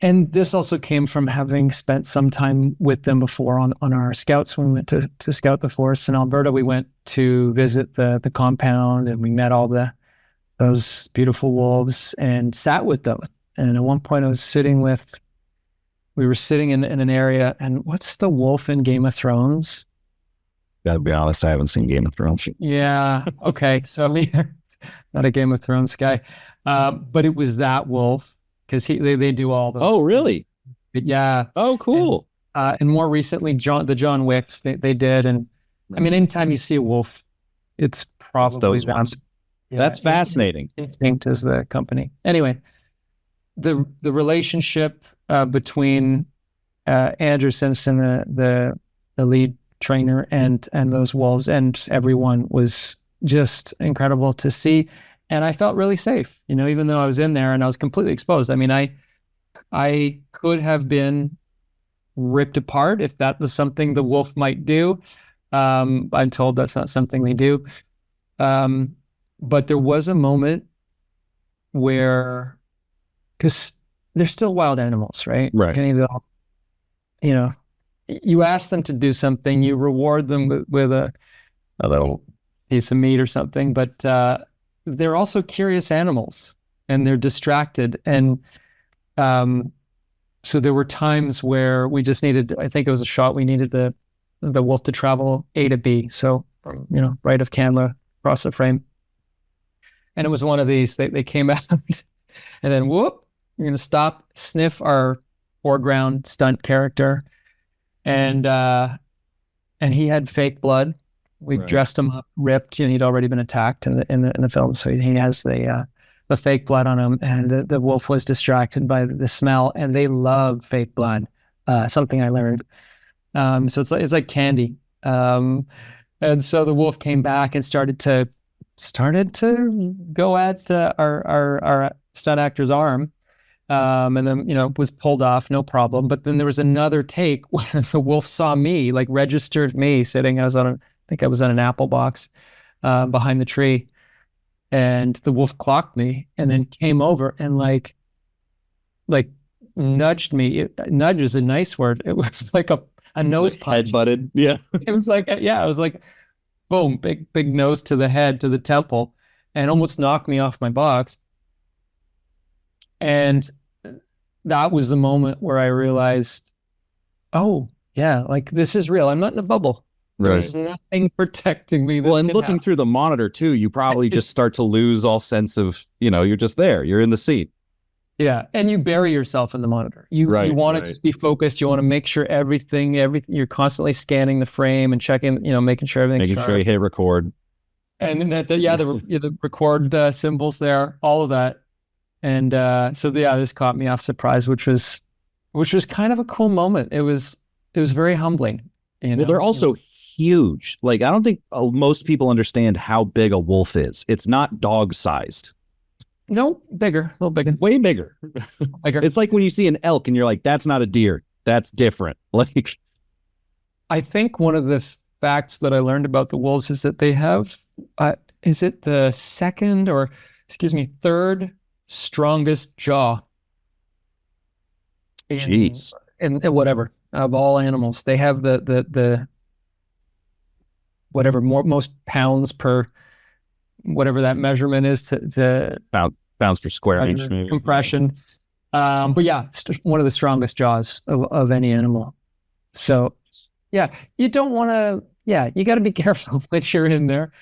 And this also came from having spent some time with them before on our scouts. When we went to scout the forest in Alberta, we went to visit the compound and we met all those beautiful wolves and sat with them. And at one point we were sitting in an area, and what's the wolf in Game of Thrones? Gotta be honest, I haven't seen Game of Thrones. Yeah. Okay. So not a Game of Thrones guy. But it was that wolf, because they do all those. Oh, really? But yeah. Oh, cool. And more recently, the John Wicks, they did. And I mean, anytime you see a wolf, it's probably those ones. Yeah, that's fascinating. Instinct is the company. Anyway, the relationship between Andrew Simpson, the lead trainer, and those wolves and everyone was just incredible to see. And I felt really safe, even though I was in there and I was completely exposed. I mean, I could have been ripped apart if that was something the wolf might do. I'm told that's not something they do. But there was a moment where, because they're still wild animals, right? Right. You ask them to do something, you reward them with a little piece of meat or something, but they're also curious animals and they're distracted. And so there were times where we just needed, I think it was a shot, we needed the wolf to travel A to B. So, right of camera, across the frame. And it was one of these, they came out and then whoop, you're going to stop, sniff our foreground stunt character. And he had fake blood. We dressed him up, ripped, he'd already been attacked in the film. So he has the fake blood on him, and the wolf was distracted by the smell, and they love fake blood. Something I learned. So it's like candy. And so the wolf came back and started to go at our stunt actor's arm. And then, was pulled off, no problem. But then there was another take where the wolf saw me, like registered me sitting. I think I was on an apple box behind the tree. And the wolf clocked me and then came over and like nudged me. Nudge is a nice word. It was like a nose punch. Head-butted. Yeah. It was like, it was like, boom, big nose to the head, to the temple, and almost knocked me off my box. And that was the moment where I realized Oh, yeah, like this is real. I'm not in a bubble. Right. There's nothing protecting me. Well, This and can looking happen. through the monitor too, you probably just start to lose all sense of, you're just there. You're in the seat. Yeah, and you bury yourself in the monitor. You Right, want to right. just be focused. You want to make sure everything. You're constantly scanning the frame and checking, making sure everything's Making sure you sharp. hit record. And then the record symbols there, all of that. And so this caught me off surprise, which was kind of a cool moment. It was very humbling, you Well, they're know. also huge. Like, I don't think most people understand how big a wolf is. It's not dog sized. No, bigger, a little bigger, Way bigger. bigger. It's like when you see an elk and you're like, that's not a deer. That's different. Like, I think one of the facts that I learned about the wolves is that they have, is it the second or, excuse me, third strongest jaw in jeez. in whatever of all animals. They have the whatever most pounds per whatever that measurement is to Pounds per square inch, measure maybe. compression. But yeah, one of the strongest jaws of any animal. So yeah, you don't want to. Yeah, you got to be careful when you're in there.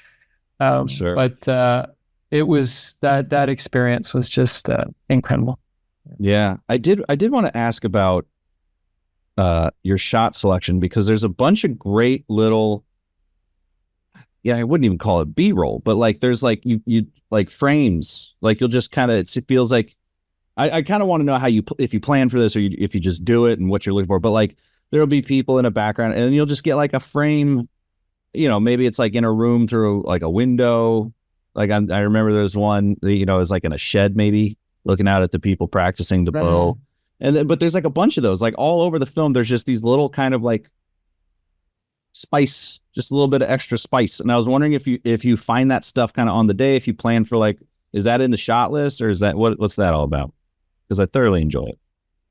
Sure. But it was that experience was just incredible. Yeah. I did want to ask about your shot selection because there's a bunch of great little, yeah, I wouldn't even call it B-roll, but like there's like you like frames, like you'll just kind of, it feels like I kind of want to know how if you plan for this or if you just do it and what you're looking for. But like there'll be people in a background and you'll just get like a frame, maybe it's like in a room through like a window. Like I remember there's one that, is like in a shed, maybe looking out at the people practicing the bow. And then, but there's like a bunch of those, like all over the film. There's just these little kind of like spice, just a little bit of extra spice. And I was wondering if you find that stuff kind of on the day, if you plan for like, is that in the shot list or is that what's that all about? Because I thoroughly enjoy it.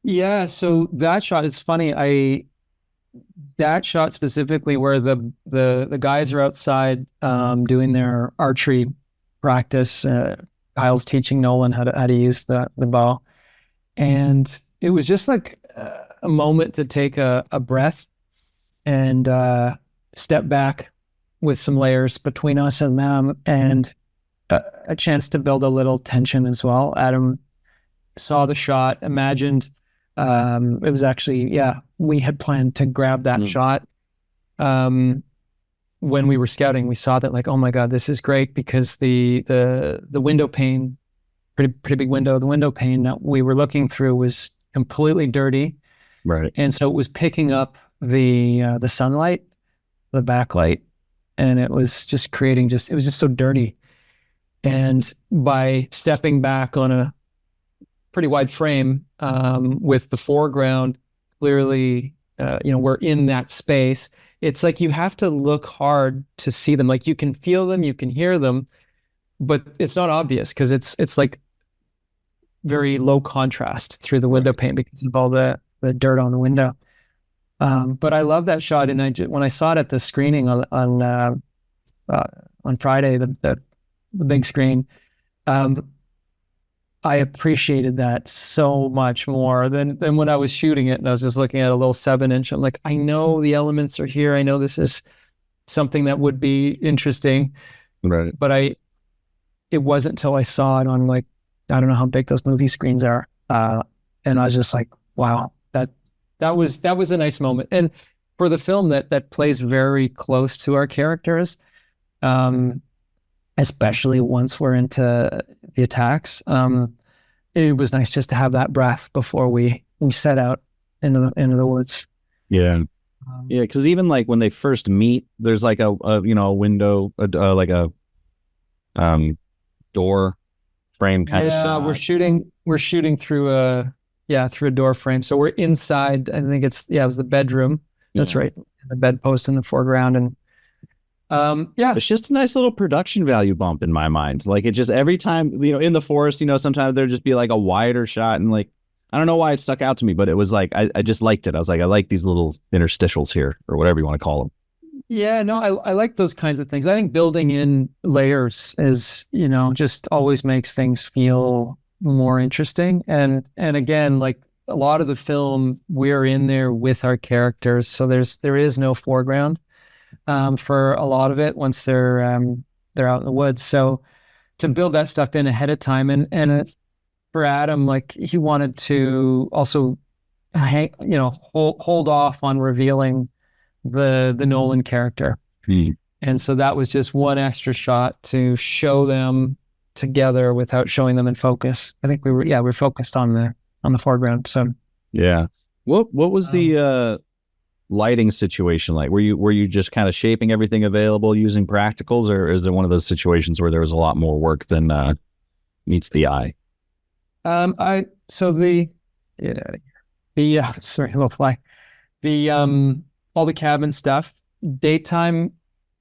Yeah, so that shot is funny. That shot specifically where the guys are outside doing their archery practice. Kyle's teaching Nolan how to use the bow, and it was just like a moment to take a breath and step back with some layers between us and them, and a chance to build a little tension as well. Adam saw the shot, imagined it was actually, yeah, we had planned to grab that shot. When we were scouting, we saw that like, oh my God, this is great because the window pane, pretty big window, the window pane that we were looking through was completely dirty. Right. And so it was picking up the sunlight, the backlight, and it was just it was just so dirty. And by stepping back on a pretty wide frame with the foreground clearly, we're in that space. It's like you have to look hard to see them. Like you can feel them, you can hear them, but it's not obvious because it's like very low contrast through the window pane because of all the dirt on the window. But I love that shot, and when I saw it at the screening on Friday, the big screen. I appreciated that so much more than when I was shooting it and I was just looking at a little 7-inch. I'm like, I know the elements are here. I know this is something that would be interesting. Right. But it wasn't until I saw it on like, I don't know how big those movie screens are. And I was just like, wow, that was a nice moment. And for the film that plays very close to our characters, especially once we're into the attacks. It was nice just to have that breath before we set out into the woods. Yeah. Yeah, because even like when they first meet, there's like a window, like a door frame kind of shot. We're shooting through a door frame. So we're inside. I think it was the bedroom. That's right. The bedpost in the foreground, and it's just a nice little production value bump in my mind. Like it just every time, in the forest, sometimes there'd just be like a wider shot and like, I don't know why it stuck out to me, but it was like, I just liked it. I was like, I like these little interstitials here or whatever you want to call them. Yeah, no, I like those kinds of things. I think building in layers is, just always makes things feel more interesting. And again, like a lot of the film, we're in there with our characters. So there is no foreground for a lot of it once they're out in the woods. So to build that stuff in ahead of time, and for Adam, like he wanted to also hold off on revealing the Nolan character. And so that was just one extra shot to show them together without showing them in focus. I think we were focused on the foreground. So yeah. What was the lighting situation like? Were you just kind of shaping everything available using practicals, or is it one of those situations where there was a lot more work than meets the eye? Sorry, little fly. All the cabin stuff, daytime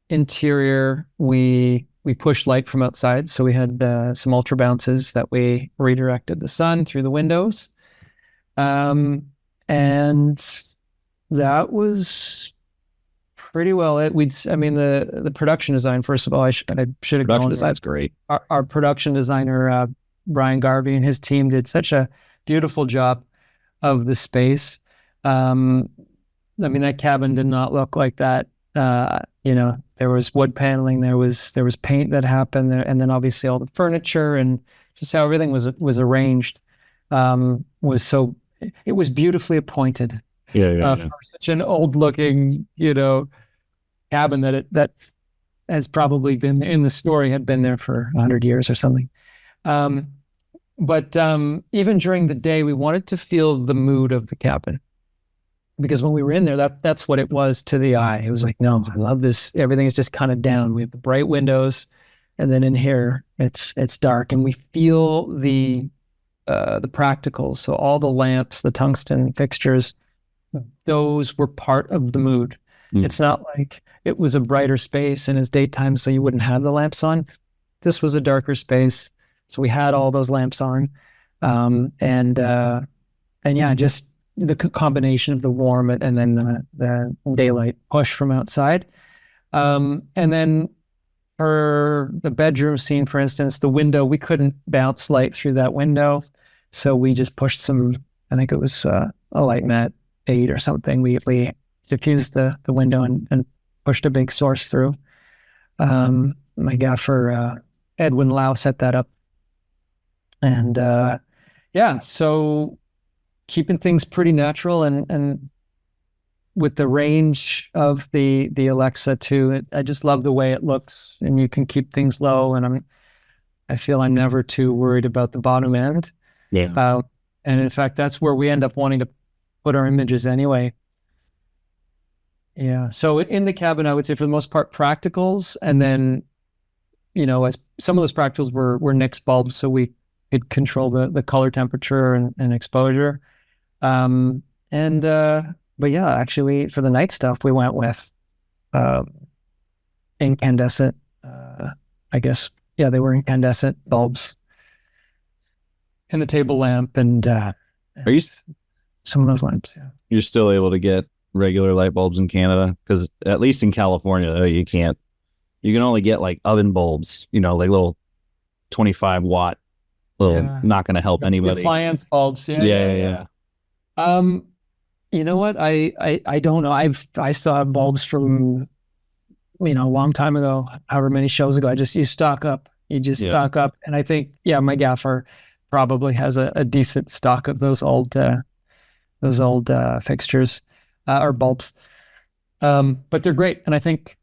interior, we pushed light from outside. So we had some ultra bounces that we redirected the sun through the windows. And that was pretty well it. The production design, first of all, I should have Production design's great. Our production designer, Brian Garvey, and his team did such a beautiful job of the space. That cabin did not look like that. There was wood paneling, there was paint that happened there, and then obviously all the furniture and just how everything was arranged it was beautifully appointed. For such an old looking, cabin that has probably been in the story, had been there for 100 years or something. But even during the day, we wanted to feel the mood of the cabin. Because when we were in there, that's what it was to the eye. It was like, no, I love this. Everything is just kind of down. We have the bright windows, and then in here, it's dark, and we feel the practicals. So all the lamps, the tungsten fixtures, those were part of the mood. It's not like it was a brighter space and it's daytime, so you wouldn't have the lamps on. This was a darker space, so we had all those lamps on, just the combination of the warm and then the daylight push from outside. And then for the bedroom scene, for instance, the window, we couldn't bounce light through that window. So we just pushed some, I think it was a light mat 8 or something. We diffused the window and pushed a big source through. My gaffer, Edwin Lau, set that up. And so keeping things pretty natural and with the range of the Alexa too, I just love the way it looks, and you can keep things low, and I feel I'm never too worried about the bottom end. Yeah. And in fact, that's where we end up wanting to put our images anyway. Yeah. So in the cabin, I would say for the most part, practicals, and then, as some of those practicals were Nix bulbs, so we could control the color temperature and exposure. But yeah, actually for the night stuff, we went with incandescent, I guess. Yeah, they were incandescent bulbs and the table lamp and Are you some of those lamps. Yeah. You're still able to get regular light bulbs in Canada? Because at least in California, you can't. You can only get like oven bulbs, like little 25 watt, not going to help anybody. Appliance bulbs. Yeah. You know what? I don't know. I saw bulbs from, a long time ago, however many shows ago. You stock up. Stock up. And I think, my gaffer probably has a decent stock of those old fixtures or bulbs. But they're great. And I think,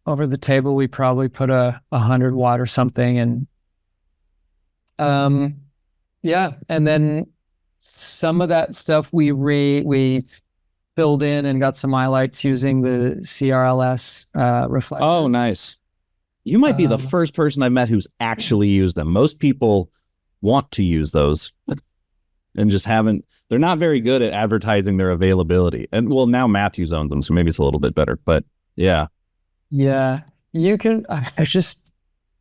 over the table, we probably put a 100 watt or something. And and then some of that stuff we filled in and got some highlights using the CRLS reflectors. Oh, nice. You might be the first person I've met who's actually used them. Most people want to use those and just haven't. They're not very good at advertising their availability. And well, now Matthews owns them, so maybe it's a little bit better. But yeah. Yeah, you can.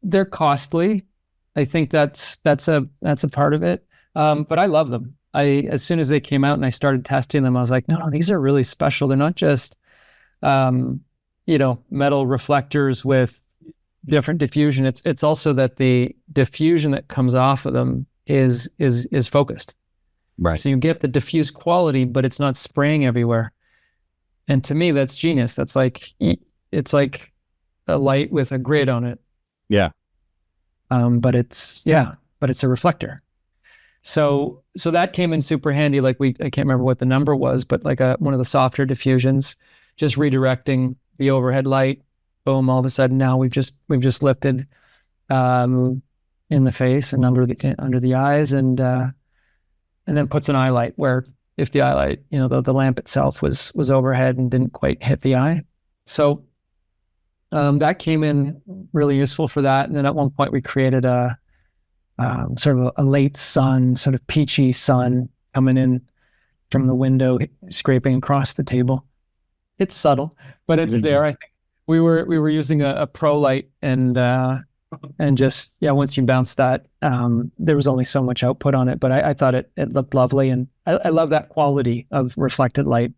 They're costly. I think that's a part of it. But I love them. As soon as they came out and I started testing them, I was like, no, these are really special. They're not just, metal reflectors with different diffusion. It's also that the diffusion that comes off of them is focused. Right. So you get the diffuse quality, but it's not spraying everywhere. And to me, that's genius. It's like a light with a grid on it. Yeah. But it's a reflector. So that came in super handy. Like I can't remember what the number was, but like one of the softer diffusions, just redirecting the overhead light. Boom! All of a sudden, now we've just lifted in the face and under the eyes, and then puts an eye light where if the eye light, the lamp itself was overhead and didn't quite hit the eye. So that came in really useful for that. And then at one point we created a sort of a late sun, sort of peachy sun coming in from the window, scraping across the table. It's subtle, but it's there. I think we were using a pro light and just, once you bounce that, there was only so much output on it, but I thought it looked lovely, and I love that quality of reflected light.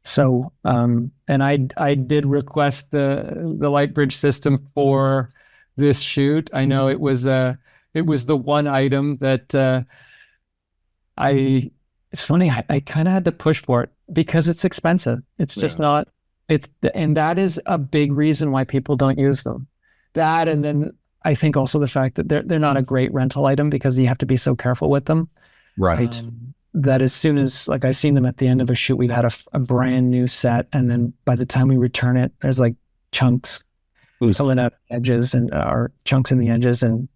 So, and I did request the light bridge system for this shoot. I know it was the one item that it's funny, I kind of had to push for it because it's expensive. It's just not, and that is a big reason why people don't use them. That, and then I think also the fact that they're not a great rental item because you have to be so careful with them. Right. That as soon as, like, I've seen them at the end of a shoot, we've had a brand new set, and then by the time we return it, there's like chunks filling out edges and or chunks in the edges, and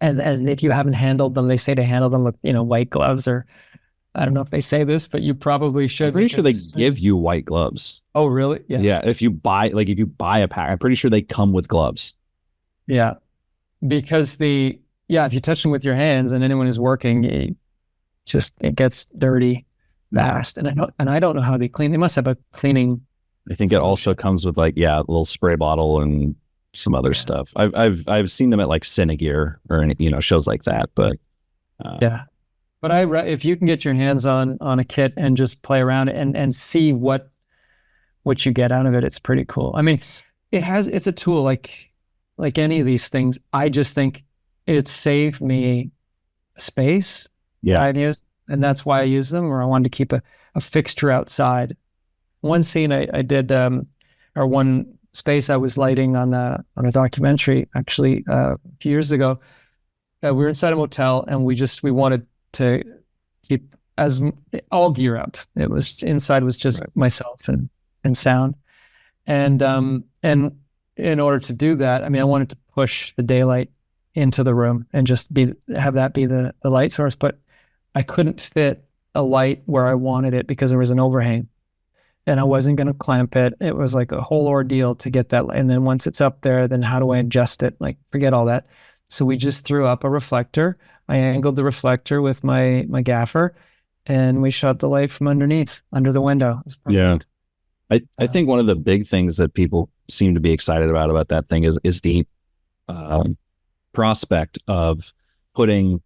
if you haven't handled them, they say to handle them with white gloves, or I don't know if they say this, but you probably should. I'm pretty sure they give you white gloves. Oh, really? Yeah. Yeah. If you buy a pack, I'm pretty sure they come with gloves. Yeah. Because if you touch them with your hands, and anyone who's working, it gets dirty fast. And I don't know how they clean. They must have a cleaning. I think it also comes with a little spray bottle and some other stuff. I've seen them at like Cinegear or shows like that, but But if you can get your hands on a kit and just play around and see what you get out of it, it's pretty cool. I mean, it's a tool like any of these things. I just think it saved me space. Yeah. And that's why I use them, or I wanted to keep a fixture outside. One scene I did, or one space I was lighting on a documentary actually a few years ago. We were inside a motel, and we wanted to keep all gear out. It was inside was just myself and sound, and in order to do that, I mean, I wanted to push the daylight into the room and just have that be the light source, but I couldn't fit a light where I wanted it because there was an overhang, and I wasn't going to clamp it. It was like a whole ordeal to get that. And then once it's up there, then how do I adjust it? Like, forget all that. So we just threw up a reflector. I angled the reflector with my gaffer, and we shot the light from underneath, under the window. Yeah. I think one of the big things that people seem to be excited about that thing is the prospect of putting,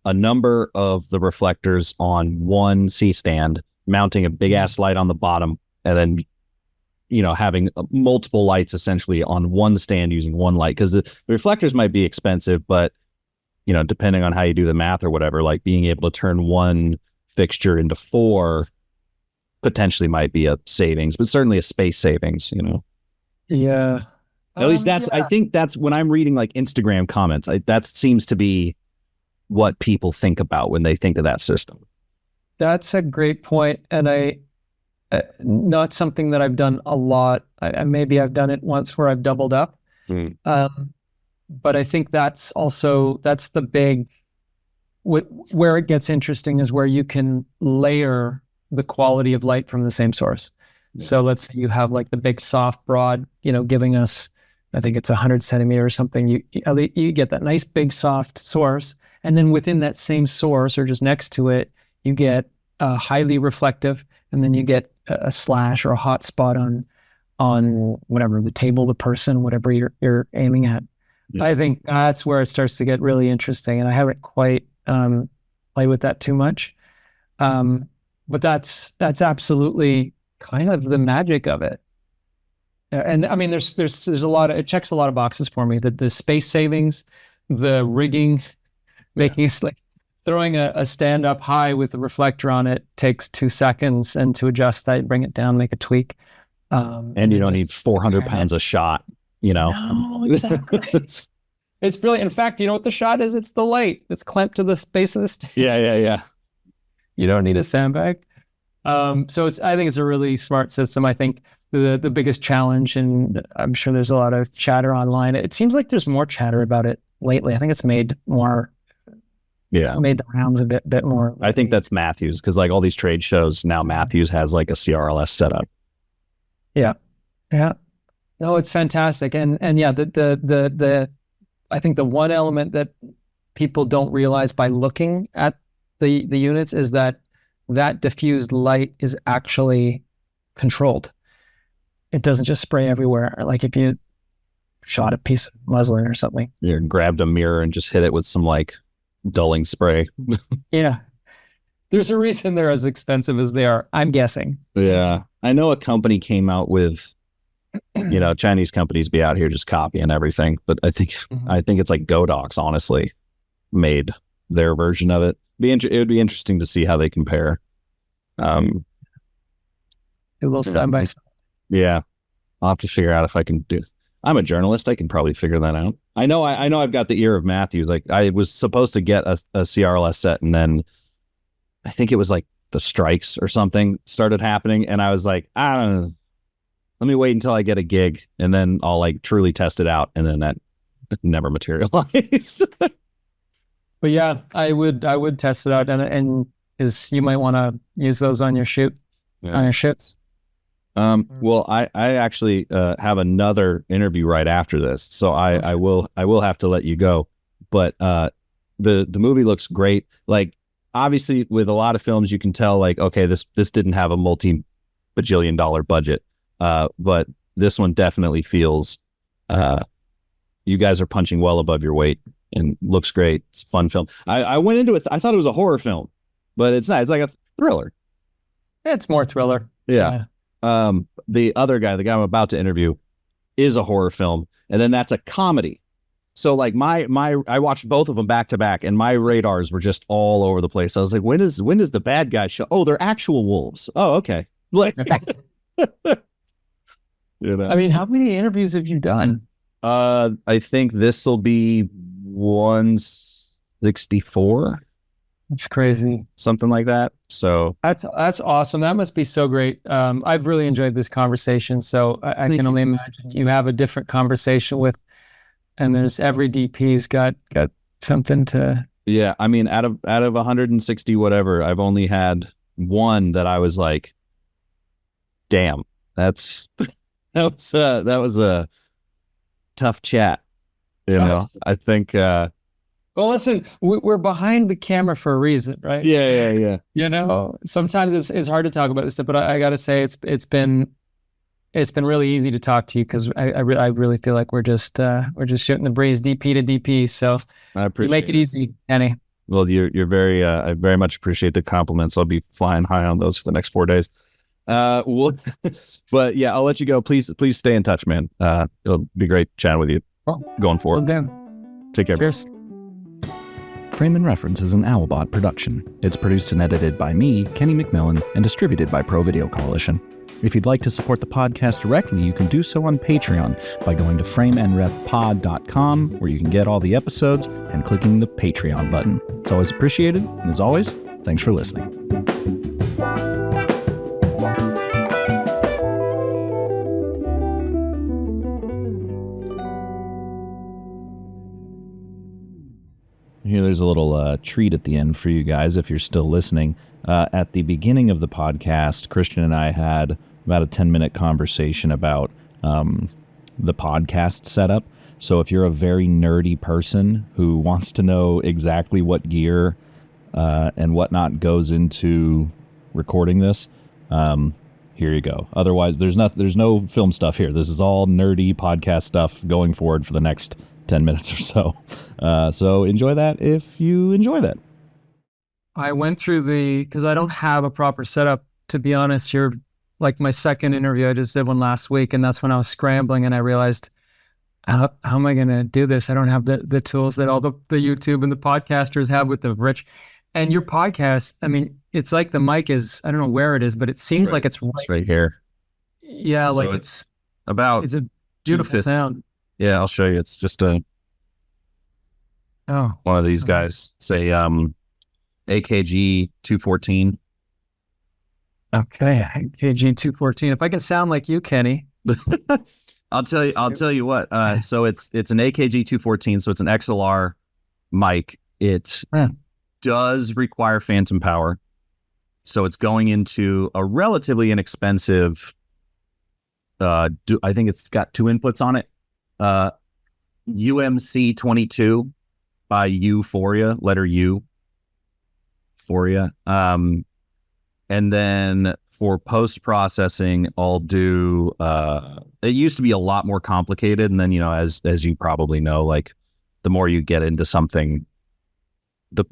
a number of the reflectors on one C-stand, mounting a big ass light on the bottom, and then, having multiple lights essentially on one stand using one light. Because the reflectors might be expensive, but, depending on how you do the math or whatever, like being able to turn one fixture into 4 potentially might be a savings, but certainly a space savings, Yeah. At least I think that's when I'm reading like Instagram comments, that seems to be what people think about when they think of that system. That's a great point. And not something that I've done a lot. Maybe I've done it once where I've doubled up. But I think that's the big, where it gets interesting is where you can layer the quality of light from the same source. Yeah. So let's say you have like the big soft broad, giving us, I think it's 100 centimeter or something. You get that nice big soft source. And then within that same source or just next to it, you get a highly reflective, and then you get a slash or a hot spot on whatever, the table, the person, whatever you're aiming at. Yeah. I think that's where it starts to get really interesting. And I haven't quite played with that too much. But that's absolutely kind of the magic of it. And I mean, there's a lot of, it checks a lot of boxes for me. The space savings, the rigging, making it like throwing a stand up high with a reflector on it takes 2 seconds, and to adjust that, bring it down, make a tweak. And you don't need 400 pounds a shot, No, exactly. It's brilliant. In fact, you know what the shot is? It's the light that's clamped to the base of the stand. Yeah. You don't need a sandbag. So I think it's a really smart system. I think the biggest challenge, and I'm sure there's a lot of chatter online. It seems like there's more chatter about it lately. I think it's made the rounds a bit more. I think that's Matthews, because like all these trade shows now, Matthews has like a CRLS setup. Yeah. No, it's fantastic, and yeah, the I think the one element that people don't realize by looking at the units is that diffused light is actually controlled. It doesn't just spray everywhere. Like if you shot a piece of muslin or something. You grabbed a mirror and just hit it with some like dulling spray. Yeah. There's a reason they're as expensive as they are, I'm guessing. Yeah. I know a company came out with, Chinese companies be out here just copying everything, but I think it's like Godox, honestly, made their version of it. It would be interesting to see how they compare. A little side by side. Yeah. I'll have to figure out if I can do. I'm a journalist. I can probably figure that out. I know I've got the ear of Matthews. Like I was supposed to get a CRLS set, and then I think it was like the strikes or something started happening, and I was like, I don't know. Let me wait until I get a gig, and then I'll like truly test it out, and then that never materialized. But yeah, I would test it out, and because you might want to use those on your shoot, on your shoots. Well, I actually have another interview right after this, so I will have to let you go. But the movie looks great. Like obviously, with a lot of films, you can tell like, okay, this didn't have a multi-bajillion-dollar budget, but this one definitely feels you guys are punching well above your weight and looks great. It's a fun film. I went into it. I thought it was a horror film, but it's not. It's like a thriller. It's more thriller. Yeah. The other guy, the guy I'm about to interview, is a horror film, and then that's a comedy. So like I watched both of them back to back, and my radars were just all over the place. I was like, when does the bad guy show? Oh, they're actual wolves. Oh, okay. Like, I mean, how many interviews have you done? I think this will be 164. It's crazy. Something like that. So that's awesome. That must be so great. I've really enjoyed this conversation. So I can only imagine you have a different conversation with, and there's every DP's got something to. Yeah, I mean, out of 160 whatever, I've only had one that I was like, damn, that was a tough chat. I think. Well, listen, we're behind the camera for a reason, right? Yeah. Sometimes it's hard to talk about this stuff, but I got to say it's been really easy to talk to you, because I really feel like we're just shooting the breeze, DP to DP. So I appreciate you make it easy, Annie. Well, you're very I very much appreciate the compliments. I'll be flying high on those for the next 4 days. But yeah, I'll let you go. Please stay in touch, man. It'll be great chatting with you going forward. Okay. Take care. Cheers. Frame and Reference is an Owlbot production. It's produced and edited by me, Kenny McMillan, and distributed by Pro Video Coalition. If you'd like to support the podcast directly, you can do so on Patreon by going to frameandrefpod.com, where you can get all the episodes, and clicking the Patreon button. It's always appreciated, and as always, thanks for listening. Here, there's a little treat at the end for you guys if you're still listening. At the beginning of the podcast, Christian and I had about a 10-minute conversation about the podcast setup. So if you're a very nerdy person who wants to know exactly what gear and whatnot goes into recording this, here you go. Otherwise, there's no film stuff here. This is all nerdy podcast stuff going forward for the next 10 minutes or so. So enjoy that if you enjoy that. I went through because I don't have a proper setup, to be honest. You're like my second interview. I just did one last week, and that's when I was scrambling, and I realized, how am I going to do this? I don't have the tools that all the YouTube and the podcasters have with the rich. And your podcast, I mean, it's like the mic is, I don't know where it is, but it seems like it's It's right here. yeah, So like it's about it's a beautiful 2/5. sound. Yeah, I'll show you. It's just Oh, one of these oh, that's- guys. Say AKG 214. okay. KG 214. If I can sound like you, Kenny. I'll tell you what. So it's an AKG 214, so it's an XLR mic. It Yeah. does require phantom power. So it's going into a relatively inexpensive I think it's got 2 inputs on it. UMC 22 by Euphoria, letter U. Euphoria. And then for post-processing, I'll do it used to be a lot more complicated, and then as you probably know, like the more you get into something, the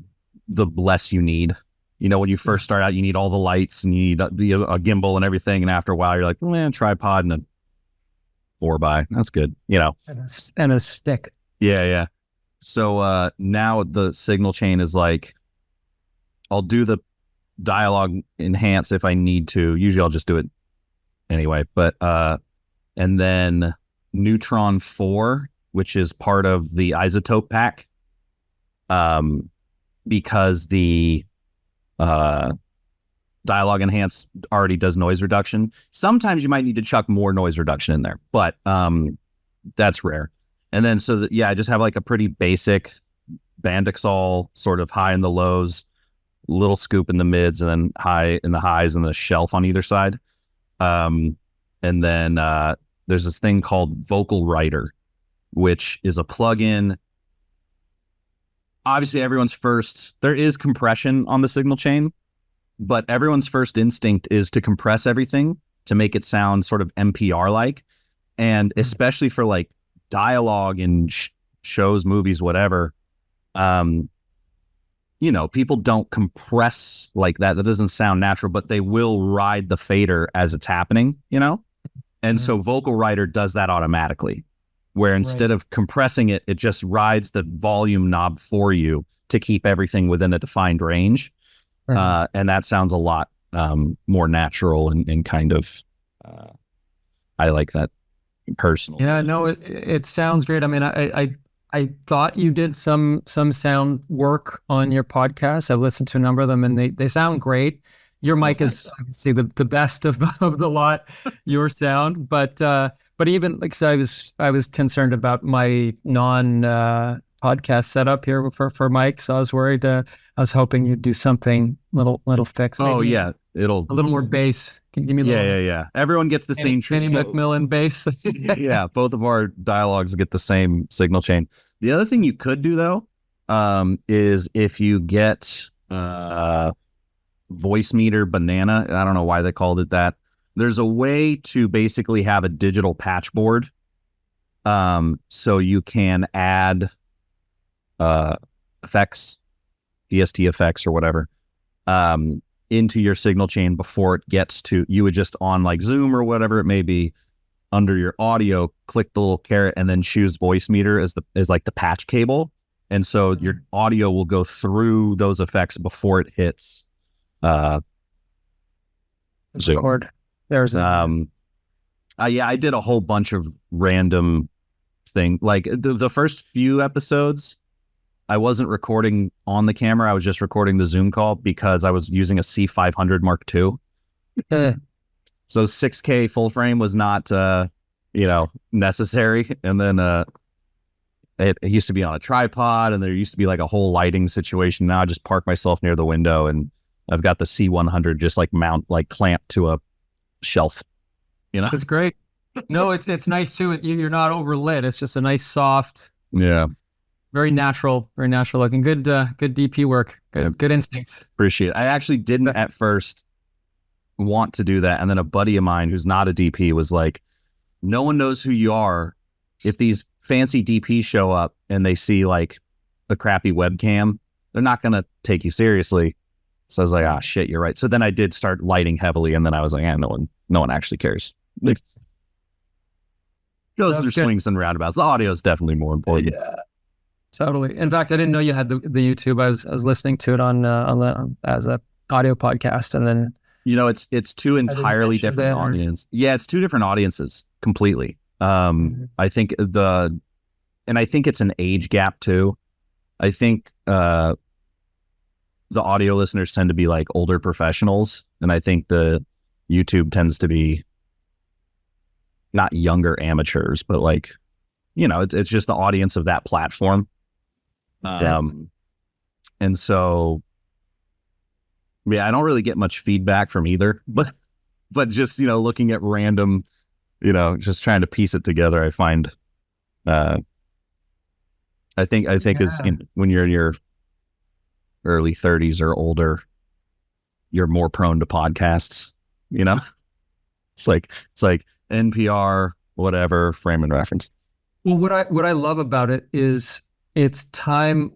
less you need. When you first start out, you need all the lights and you need a gimbal and everything, and after a while you're like, tripod and a 4x, that's good. And a stick. Yeah. So now the signal chain is like, I'll do the dialogue enhance if I need to. Usually I'll just do it anyway, but and then Neutron 4, which is part of the isotope pack, because the dialogue enhance already does noise reduction. Sometimes you might need to chuck more noise reduction in there, but that's rare. And then I just have like a pretty basic Bandixol, sort of high in the lows, little scoop in the mids, and then high in the highs, and the shelf on either side. And then there's this thing called Vocal Writer, which is a plugin. Obviously, there is compression on the signal chain, but everyone's first instinct is to compress everything to make it sound sort of NPR-like. And especially for like dialogue in shows, movies, whatever, people don't compress like that. That doesn't sound natural, but they will ride the fader as it's happening, And so Vocal Writer does that automatically, where instead of compressing it, it just rides the volume knob for you to keep everything within a defined range. And that sounds a lot more natural and kind of, I like that personally. Yeah, no, it sounds great. I mean, I thought you did some sound work on your podcast. I've listened to a number of them, and they sound great. Your mic is obviously the best of the lot, your sound, but even like, so I was concerned about my podcast setup here for mics. So I was worried. I was hoping you'd do something little fix. Oh yeah, it'll a little more bass. Can you give me a little? Yeah. Everyone gets the same treatment. McMillan bass. Yeah, both of our dialogues get the same signal chain. The other thing you could do though, is if you get Voice Meter Banana. I don't know why they called it that. There's a way to basically have a digital patch board, so you can add effects, VST effects or whatever, into your signal chain before it gets to, you would just on like Zoom or whatever it may be, under your audio, click the little caret and then choose Voice Meter as like the patch cable. And so your audio will go through those effects before it hits Zoom. Record. There's yeah, I did a whole bunch of random thing. Like the first few episodes, I wasn't recording on the camera. I was just recording the Zoom call because I was using a C500 Mark II. So 6K full frame was not, necessary. And then it used to be on a tripod, and there used to be like a whole lighting situation. Now I just park myself near the window, and I've got the C100 just like clamped to a shelf. It's great. No, it's nice too. You're not overlit. It's just a nice soft. Yeah. Very natural looking. Good DP work. Good instincts. Appreciate it. I actually didn't at first want to do that, and then a buddy of mine who's not a DP was like, no one knows who you are. If these fancy DPs show up and they see like a crappy webcam, they're not gonna take you seriously. So I was like, shit, you're right. So then I did start lighting heavily, and then I was like, no one actually cares. Goes through swings and roundabouts. The audio is definitely more important. Yeah. Totally. In fact, I didn't know you had the YouTube. I was listening to it as a audio podcast, and then It's two I didn't entirely catch you different there. audience. Yeah, it's two different audiences completely. Mhm. I think and I think it's an age gap too. I think the audio listeners tend to be like older professionals, and I think the YouTube tends to be not younger amateurs, but like, it's just the audience of that platform. Yeah. And so, yeah, I don't really get much feedback from either, but just, looking at random, just trying to piece it together, I find, I think is Yeah. when you're in your early 30s or older, you're more prone to podcasts, you know? It's like NPR, whatever, frame and reference. Well, what I love about it is it's time,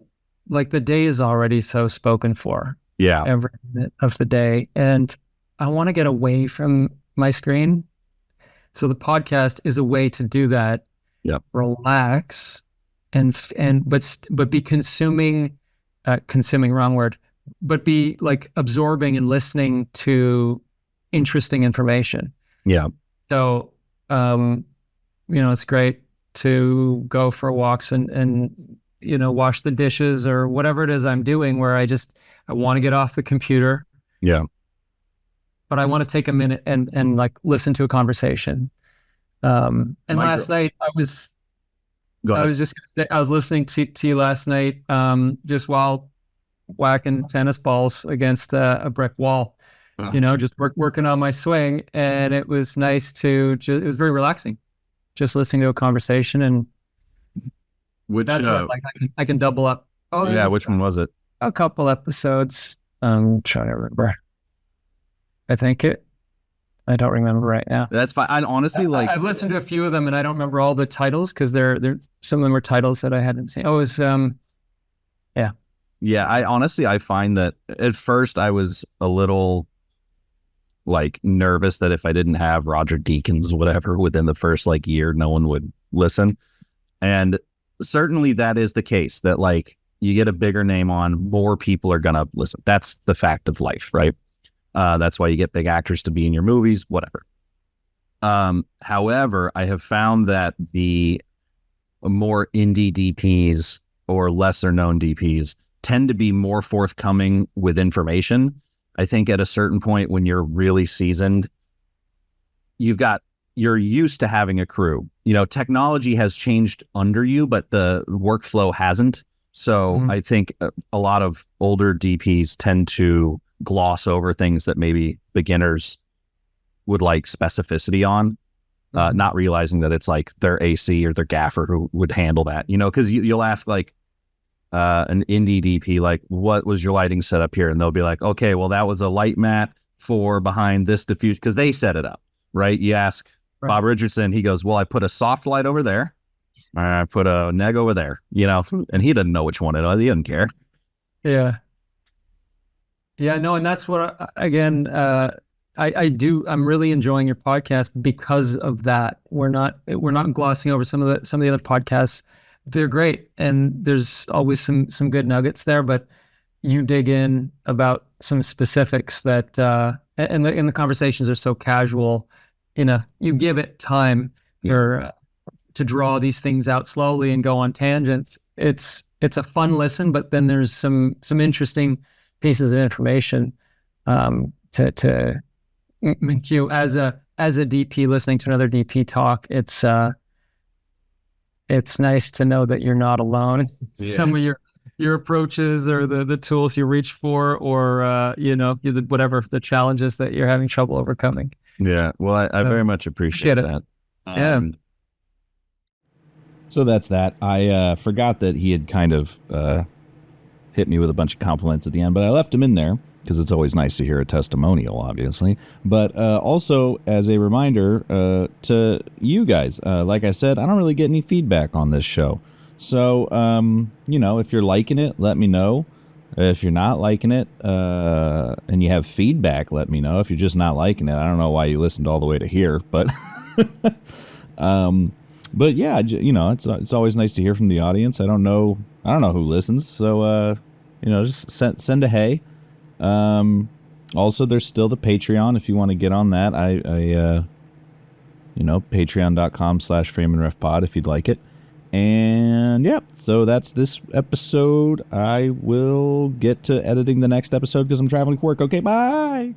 like the day is already so spoken for Yeah. every minute of the day. And I want to get away from my screen. So the podcast is a way to do that, Yep. relax but be consuming wrong word, but be like absorbing and listening to interesting information. Yeah. So, it's great to go for walks and wash the dishes or whatever it is I'm doing where I want to get off the computer, Yeah. but I want to take a minute and like listen to a conversation. And last night Go I ahead. was just gonna say I was listening to you last night, just while whacking tennis balls against a brick wall. Just working on my swing, and it was nice it was very relaxing, just listening to a conversation, and Which, that's where like I can double up. Oh, there's yeah, which one was it? a couple episodes. I'm trying to remember. I don't remember right now. That's fine. I honestly like, I've listened to a few of them, and I don't remember all the titles because they're some of them were titles that I hadn't seen. Oh, it was yeah. yeah, I find that at first I was a little like nervous that if I didn't have Roger Deakins, whatever, within the first like year, no one would listen. And certainly that is the case, that like you get a bigger name on, more people are going to listen. That's the fact of life, right? That's why you get big actors to be in your movies, whatever. However, I have found that the more indie DPs or lesser known DPs tend to be more forthcoming with information. I think at a certain point when you're really seasoned, you're used to having a crew. Technology has changed under you, but the workflow hasn't. So I think a lot of older DPs tend to gloss over things that maybe beginners would like specificity on, not realizing that it's like their AC or their gaffer who would handle that, because you'll ask like an indie DP, like, what was your lighting setup here? And they'll be like, okay, well, that was a light mat for behind this diffusion, because they set it up, right? You ask Bob Richardson, he goes, well, I put a soft light over there. I put a neg over there, and he doesn't know which one it is. He doesn't care. Yeah. Yeah, no, and that's what again, I do. I'm really enjoying your podcast because of that. We're not glossing over some of the other podcasts. They're great, and there's always some good nuggets there. But you dig in about some specifics that, and the conversations are so casual. You give it time to draw these things out slowly and go on tangents. It's a fun listen, but then there's some interesting pieces of information to make you as a DP listening to another DP talk. It's nice to know that you're not alone. Yeah. Some of your approaches or the tools you reach for, or whatever the challenges that you're having trouble overcoming. Yeah, well, I very much appreciate that. Yeah. So that's that. I forgot that he had kind of hit me with a bunch of compliments at the end, but I left him in there because it's always nice to hear a testimonial, obviously. But also as a reminder to you guys, like I said, I don't really get any feedback on this show. So, if you're liking it, let me know. If you're not liking it and you have feedback, let me know. If you're just not liking it, I don't know why you listened all the way to here, but But yeah, it's always nice to hear from the audience. I don't know who listens, so just send a hey. Also, there's still the Patreon if you want to get on that. Patreon.com/frameandrefpod if you'd like it. And yeah, so that's this episode. I will get to editing the next episode because I'm traveling for work. Okay, bye.